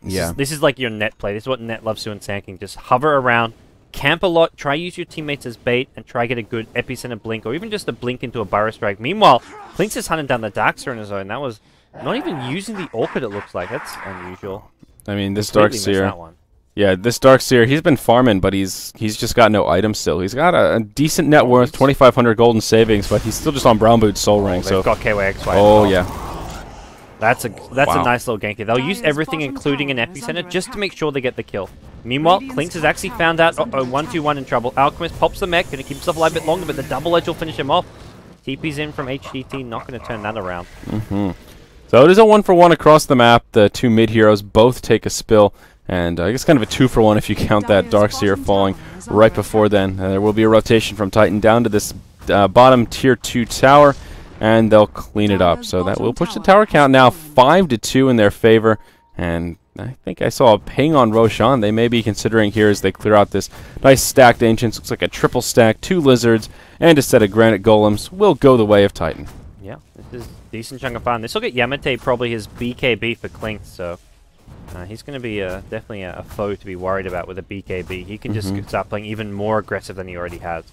yeah, this is like your Net play. This is what Net loves doing in Sand King. Just hover around, camp a lot, try use your teammates as bait, and try get a good epicenter blink, or even just a blink into a Burrow Strike. Meanwhile, Clinks is hunting down the Darkseer in his own. That was not even using the Orchid, it looks like. That's unusual. I mean, this Darkseer... Yeah, this Darkseer, he's been farming, but he's just got no items still. He's got a decent net worth, 2,500 golden savings, but he's still just on Brown Boots Soul Ring. They've got KYXY. Oh, yeah. That's a nice little gank here. They'll use everything, including an epicenter, just to make sure they get the kill. Meanwhile, Klinks has actually found out, uh-oh, 1-2-1 in trouble. Alchemist pops the mech, gonna keep himself alive a bit longer, but the double edge will finish him off. TP's in from HGT, not gonna turn that around. So it is a 1-for-1 across the map. The two mid heroes both take a spill, and I guess kind of a 2-for-1 if you count that Darkseer falling right before then. There will be a rotation from Titan down to this bottom tier 2 tower, and they'll clean it up. So that will push the tower count now 5-2 in their favor. And I think I saw a ping on Roshan. They may be considering here as they clear out this nice stacked Ancients. Looks like a triple stack, 2 Lizards, and a set of Granite Golems will go the way of Titan. Yeah, this is a decent chunk of fun. This will get Yamate probably his BKB for Klinks, so he's going to be definitely a foe to be worried about with a BKB. He can just start playing even more aggressive than he already has.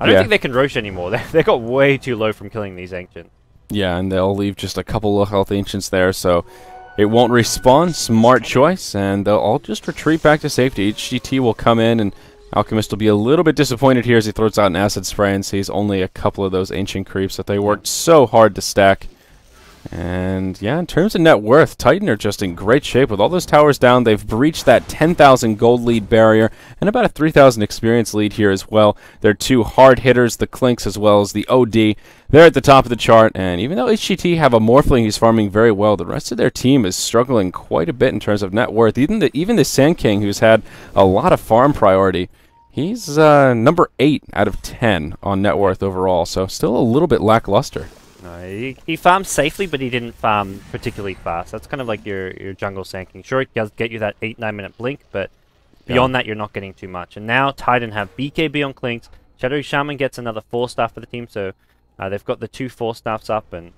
I don't think they can Rosh anymore. They got way too low from killing these Ancients. Yeah, and they'll leave just a couple of health Ancients there, so it won't respawn. Smart choice, and they'll all just retreat back to safety. HGT will come in, and Alchemist will be a little bit disappointed here as he throws out an acid spray and sees only a couple of those Ancient creeps that they worked so hard to stack. And yeah, in terms of net worth, Titan are just in great shape with all those towers down. They've breached that 10,000 gold lead barrier and about a 3,000 experience lead here as well. They're 2 hard hitters, the Klinks as well as the OD. They're at the top of the chart, and even though HGT have a Morphling who's farming very well, the rest of their team is struggling quite a bit in terms of net worth. Even the Sand King, who's had a lot of farm priority, he's number 8 out of 10 on net worth overall, so still a little bit lackluster. No, he farms safely, but he didn't farm particularly fast. That's kind of like your jungle Sand King. Sure, it does get you that 8-9 minute blink, but beyond that, you're not getting too much. And now Titan have BKB on Klinks. Shadow Shaman gets another 4-staff for the team, so they've got the 2 4-staffs up, and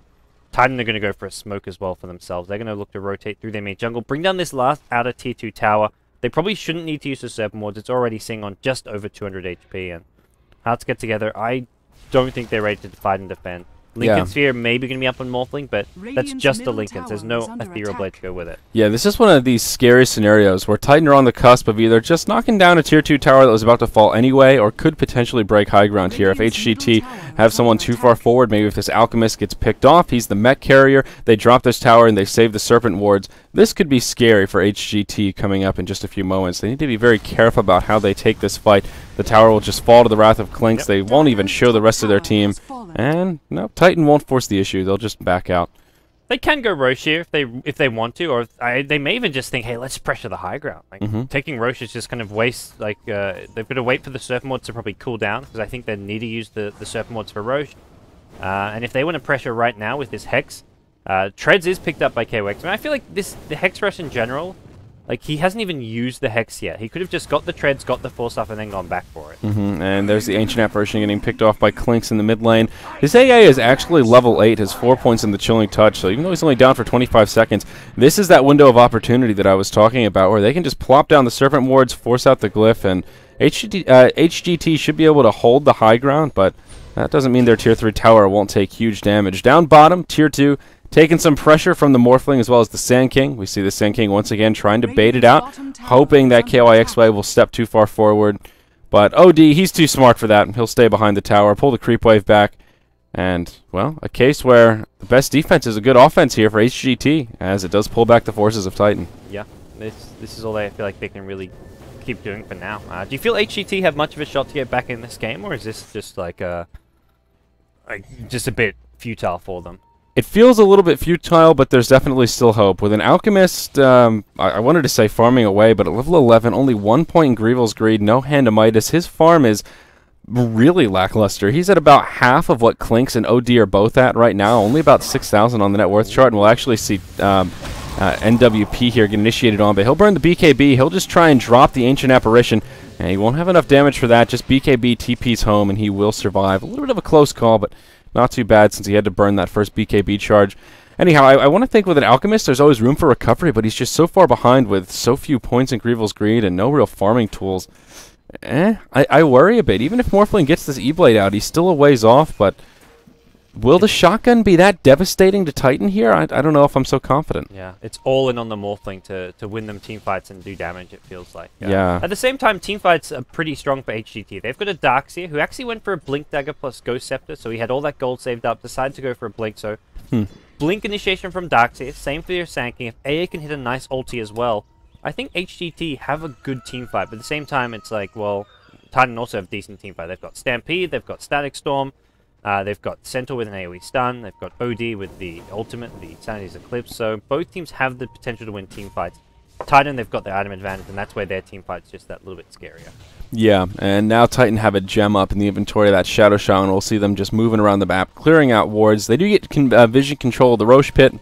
Titan are going to go for a smoke as well for themselves. They're going to look to rotate through their main jungle, bring down this last outer tier 2 tower. They probably shouldn't need to use the Serpent Wards. It's already sitting on just over 200 HP, and Hearts get together. I don't think they're ready to fight and defend. Lincoln Sphere may be going to be up on Morphling, but that's just the Lincolns. There's no Ethereal Blade to go with it. Yeah, this is one of these scary scenarios where Titan are on the cusp of either just knocking down a tier 2 tower that was about to fall anyway, or could potentially break high ground here. If HGT have someone too far forward, maybe if this Alchemist gets picked off, he's the mech carrier, they drop this tower and they save the Serpent Wards. This could be scary for HGT coming up in just a few moments. They need to be very careful about how they take this fight. The tower will just fall to the wrath of Klinks. They won't even show the rest of their team. And no, Titan won't force the issue. They'll just back out. They can go Rosh here if they want to, or they may even just think, hey, let's pressure the high ground. Like taking Rosh is just kind of waste. Like they've got to wait for the Serpent Wards to probably cool down, because I think they need to use the Serpent Wards for Rosh. And if they want to pressure right now with this Hex, Treads is picked up by KOX. I mean, I feel like the Hex Rush in general, like, he hasn't even used the Hex yet. He could have just got the Treads, got the 4-staff, and then gone back for it. And there's the Ancient Apparition getting picked off by Klinks in the mid lane. His AA is actually level 8, has 4 points in the Chilling Touch, so even though he's only down for 25 seconds, this is that window of opportunity that I was talking about, where they can just plop down the Serpent Wards, force out the Glyph, and HGT should be able to hold the high ground, but that doesn't mean their tier 3 tower won't take huge damage. Down bottom, tier 2, taking some pressure from the Morphling as well as the Sand King. We see the Sand King once again trying to bait it out, hoping that KYXY will step too far forward. But OD, he's too smart for that. He'll stay behind the tower, pull the creep wave back. And, well, a case where the best defense is a good offense here for HGT, as it does pull back the forces of Titan. Yeah, this is all I feel like they can really keep doing for now. Do you feel HGT have much of a shot to get back in this game, or is this just like just a bit futile for them? It feels a little bit futile, but there's definitely still hope. With an Alchemist, I wanted to say farming away, but at level 11, only 1 point in Grievel's Greed, no Hand of Midas. His farm is really lackluster. He's at about half of what Klinks and OD are both at right now, only about 6,000 on the net worth chart, and we'll actually see NWP here get initiated on, but he'll burn the BKB. He'll just try and drop the Ancient Apparition, and he won't have enough damage for that. Just BKB TP's home, and he will survive. A little bit of a close call, but not too bad since he had to burn that first BKB charge. Anyhow, I want to think with an Alchemist, there's always room for recovery, but he's just so far behind with so few points in Grievel's Greed and no real farming tools. I worry a bit. Even if Morphling gets this E-Blade out, he's still a ways off, but will the shotgun be that devastating to Titan here? I don't know if I'm so confident. Yeah, it's all in on the Morphling to win them teamfights and do damage, it feels like. Yeah. At the same time, teamfights are pretty strong for HGT. They've got a Darkseer who actually went for a Blink Dagger plus Ghost Scepter, so he had all that gold saved up, decided to go for a Blink, so Blink initiation from Darkseer, same for your Sanking. If AA can hit a nice ulti as well, I think HGT have a good team fight, but at the same time, it's like, well, Titan also have decent team fight. They've got Stampede, they've got Static Storm, they've got Centaur with an AoE stun, they've got OD with the ultimate, the Sanity's Eclipse, so both teams have the potential to win team fights. Titan, they've got the item advantage, and that's where their team fight's just that little bit scarier. Yeah, and now Titan have a gem up in the inventory of that Shadow Shaman. We'll see them just moving around the map, clearing out wards. They do get vision control of the Roche Pit,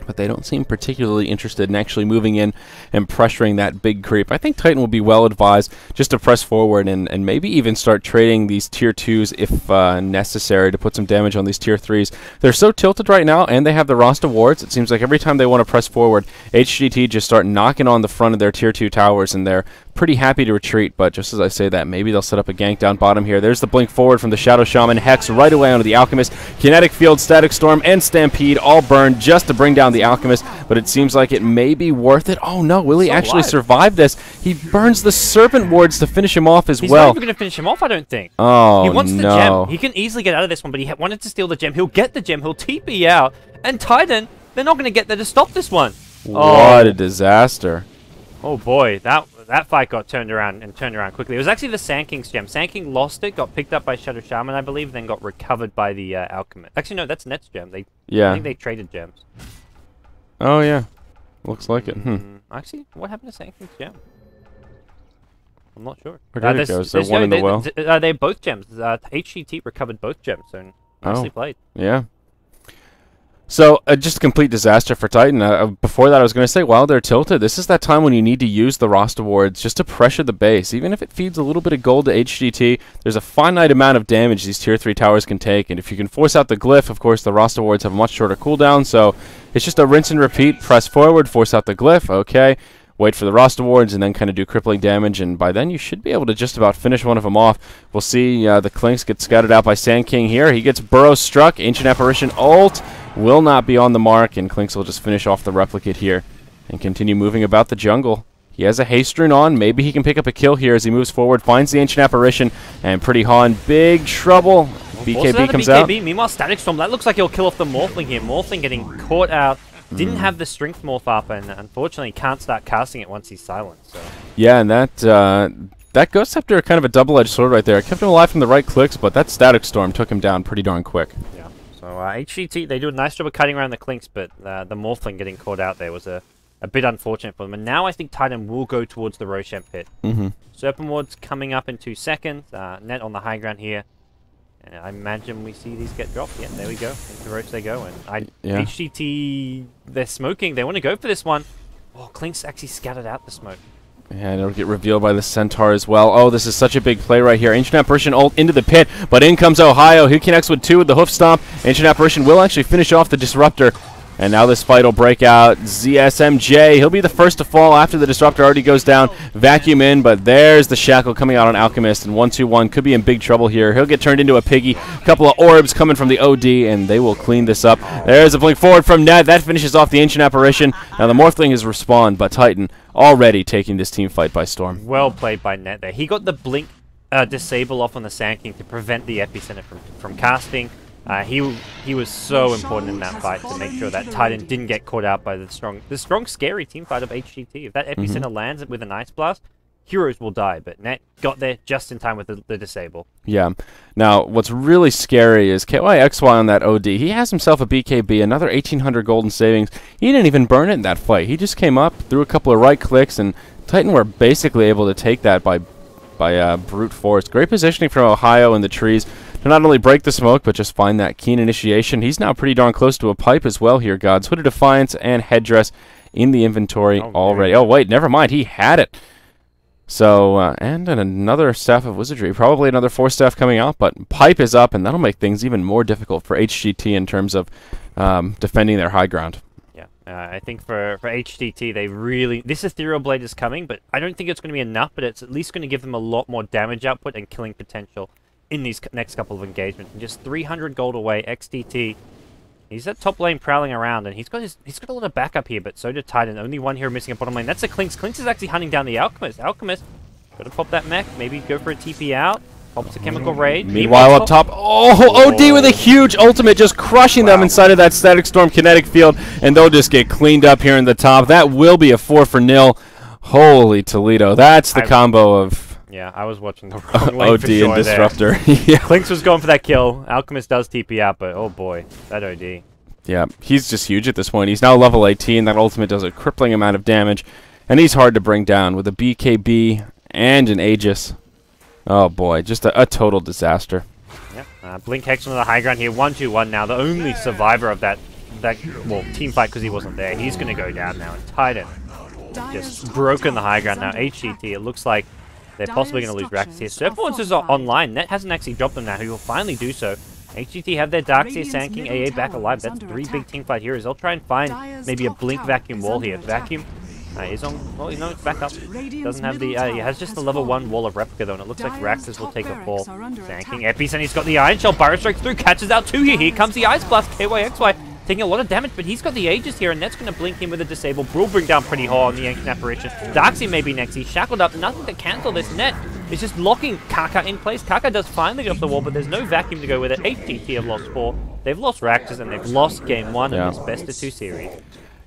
but they don't seem particularly interested in actually moving in and pressuring that big creep. I think Titan will be well advised just to press forward and maybe even start trading these tier 2s if necessary to put some damage on these tier 3s. They're so tilted right now, and they have the Rasta wards. It seems like every time they want to press forward, HGT just start knocking on the front of their tier 2 towers, and they're pretty happy to retreat. But just as I say that, maybe they'll set up a gank down bottom here. There's the blink forward from the Shadow Shaman. Hex right away onto the Alchemist. Kinetic Field, Static Storm, and Stampede all burned just to bring down the Alchemist, but it seems like it may be worth it. Oh no, will he actually survive this? He burns the Serpent wards to finish him off as well. He's not even going to finish him off, I don't think. Oh, he wants the gem. He can easily get out of this one, but he wanted to steal the gem. He'll get the gem. He'll TP out. And Titan, they're not going to get there to stop this one. What a disaster. Oh boy, that fight got turned around quickly. It was actually the Sanking's gem. Sanking lost it, got picked up by Shadow Shaman, I believe, then got recovered by the Alchemist. Actually, no, that's Net's gem. I think they traded gems. Oh yeah, looks like it. Actually, what happened to Sanking's gem? I'm not sure. Where did it go? Is there one in the well? They're both gems. HGT recovered both gems, so nicely played. Yeah. So, just a complete disaster for Titan. Before that, I was going to say, while they're tilted, this is that time when you need to use the Rasta wards just to pressure the base. Even if it feeds a little bit of gold to HGT, there's a finite amount of damage these tier 3 towers can take. And if you can force out the glyph, of course, the Rasta wards have a much shorter cooldown. So, it's just a rinse and repeat. Press forward, force out the glyph. Okay. Wait for the Rasta wards and then kind of do crippling damage, and by then you should be able to just about finish one of them off. We'll see the Clinks get scouted out by Sand King here. He gets Burrow struck. Ancient Apparition ult will not be on the mark, and Clinks will just finish off the replicate here and continue moving about the jungle. He has a haste rune on. Maybe he can pick up a kill here as he moves forward, finds the Ancient Apparition, and Pretty Ha in big trouble. BKB comes out. Meanwhile, Static Storm, that looks like he'll kill off the Morphling here. Morphling getting caught out. Didn't have the strength morph up, and unfortunately can't start casting it once he's silent. So. Yeah, and that Ghost Scepter kind of a double-edged sword right there. It kept him alive from the right clicks, but that Static Storm took him down pretty darn quick. Yeah. So HGT, they do a nice job of cutting around the Clinks, but the Morphling getting caught out there was a bit unfortunate for them. And now I think Titan will go towards the Roshan Pit. Serpent Ward's coming up in 2 seconds. Net on the high ground here. And I imagine we see these get dropped. Yeah, there we go. Into Roach they go. And HGT, they're smoking. They want to go for this one. Oh, Clinks actually scattered out the smoke. And it'll get revealed by the Centaur as well. Oh, this is such a big play right here. Ancient Apparition ult into the pit, but in comes Ohio. He connects with 2 with the Hoof Stomp. Ancient Apparition will actually finish off the Disruptor. And now this fight will break out. ZSMJ, he'll be the first to fall after the Disruptor already goes down. Vacuum in, but there's the Shackle coming out on Alchemist. And 1-2-1 could be in big trouble here. He'll get turned into a piggy. A couple of orbs coming from the OD, and they will clean this up. There's a blink forward from Ned. That finishes off the Ancient Apparition. Now the Morphling has respawned, but Titan already taking this team fight by storm. Well played by Net there. He got the blink disable off on the Sand King to prevent the Epicenter from casting. He was so important in that fight to make sure that Titan didn't get caught out by the strong, scary team fight of HGT. If that Epicenter lands it with an Ice Blast, heroes will die, but Net got there just in time with the disable. Yeah. Now, what's really scary is KYXY on that OD. He has himself a BKB, another 1,800 golden savings. He didn't even burn it in that fight. He just came up, threw a couple of right clicks, and Titan were basically able to take that by brute force. Great positioning from Ohio in the trees to not only break the smoke, but just find that keen initiation. He's now pretty darn close to a pipe as well here, Gods. Hooded Defiance and Headdress in the inventory already. Oh, wait, never mind. He had it. So, and another Staff of Wizardry. Probably another 4-staff coming out, but pipe is up, and that'll make things even more difficult for HGT in terms of defending their high ground. Yeah, I think for HGT, they really... This Ethereal Blade is coming, but I don't think it's going to be enough, but it's at least going to give them a lot more damage output and killing potential in these next couple of engagements. And just 300 gold away, XTT. He's at top lane prowling around, and he's got a lot of backup here, but so did Titan. Only one hero missing at bottom lane. That's the Clinks. Clinks is actually hunting down the Alchemist. Alchemist, got to pop that mech. Maybe go for a TP out. Pops a chemical raid. Meanwhile, up top, OD with a huge ultimate, just crushing them inside of that Static Storm kinetic field, and they'll just get cleaned up here in the top. That will be a 4-0. Holy Toledo. That's the combo of... Yeah, I was watching the wrong lane OD for sure and Disruptor. Yeah. Clinks was going for that kill. Alchemist does TP out, but oh boy, that OD. Yeah, he's just huge at this point. He's now level 18. That ultimate does a crippling amount of damage, and he's hard to bring down with a BKB and an Aegis. Oh boy, just a total disaster. Yep. Blink Hex on the high ground here. 1-2-1 now. The only survivor of that team fight because he wasn't there. He's going to go down now. And Titan just broken the high ground now. HGT, it looks like they're possibly going to lose Raxus here. Surfboards is online. Net hasn't actually dropped them now. He will finally do so. HGT have their Darkseer, Sand King, AA back alive. That's 3 big teamfight heroes. They'll try and find maybe a Blink Vacuum wall here. Vacuum is on, well, it's back up. Doesn't have the, he has just the level 1 wall of Replica though, and it looks like Raxus will take a fall. Sand King, Epis, and he's got the Iron Shell. Burrow Strike through, catches out 2 here. Here comes the Ice Blast, KYXY. Taking a lot of damage, but he's got the Aegis here, and that's going to blink him with a disable. Will bring down pretty hard on the Ancient Apparition. Darkseer may be next. He's shackled up. Nothing to cancel this. Net is just locking Kaka in place. Kaka does finally get off the wall, but there's no vacuum to go with it. HGT have lost 4. They've lost Raxus, and they've lost game 1 in this best-of-2 series.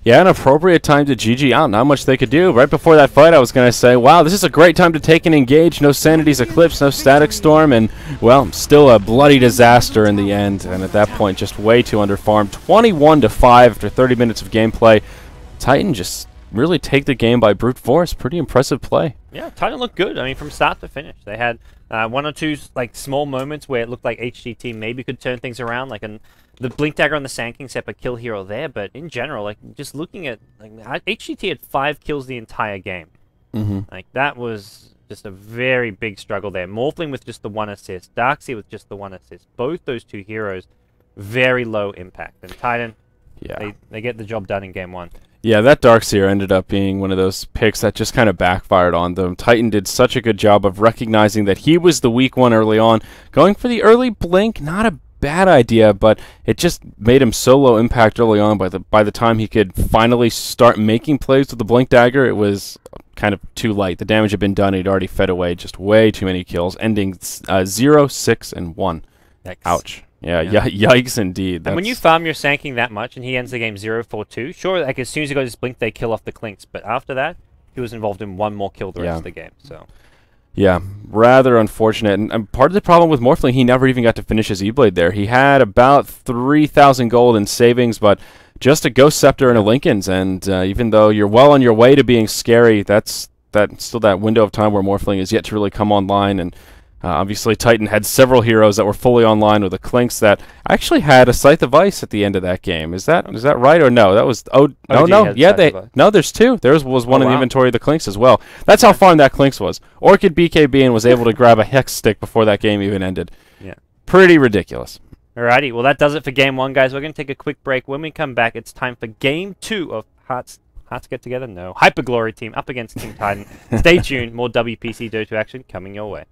Yeah, an appropriate time to GG out. Not much they could do. Right before that fight, I was going to say, wow, this is a great time to take and engage. No Sanity's Eclipse, no Static Storm, and, well, still a bloody disaster in the end. And at that point, just way too underfarmed. 21-5 after 30 minutes of gameplay. Titan just really take the game by brute force. Pretty impressive play. Yeah, Titan looked good. I mean, from start to finish. They had 1 or 2 small moments where it looked like HGT maybe could turn things around, like the Blink Dagger on the Sand King set a kill here or there, but in general, like, just looking at, like, HGT had 5 kills the entire game. Like, that was just a very big struggle there. Morphling with just the 1 assist, Darkseer with just the 1 assist. Both those 2 heroes, very low impact. And Titan, they get the job done in game 1. Yeah, that Darkseer ended up being one of those picks that just kind of backfired on them. Titan did such a good job of recognizing that he was the weak one early on. Going for the early blink, not a bad idea, but it just made him so low impact early on. By the time he could finally start making plays with the Blink Dagger, it was kind of too light. The damage had been done. He'd already fed away just way too many kills, ending 0, 6, and 1. Yikes. Ouch. Yeah, yikes indeed. And when you farm your Sand King that much and he ends the game 0-4-2, sure, like as soon as he got his blink, they kill off the Clinks. But after that, he was involved in 1 more kill the rest of the game. So, yeah, rather unfortunate. And part of the problem with Morphling, he never even got to finish his E-Blade there. He had about 3,000 gold in savings, but just a Ghost Scepter and a Lincoln's. And even though you're well on your way to being scary, that's still that window of time where Morphling is yet to really come online. And obviously, Titan had several heroes that were fully online with the Clinks that actually had a Scythe of Ice at the end of that game. Is that right or no? That was no. There's 2. There was one in the inventory of the Clinks as well. That's how farmed that Clinks was. Orchid BKB and was able to grab a Hex Stick before that game even ended. Yeah, pretty ridiculous. Alrighty, well that does it for game 1, guys. We're gonna take a quick break. When we come back, it's time for game 2 of Hearts Get Together. No, Hyperglory team up against Team Titan. Stay tuned. More WPC Dota action coming your way.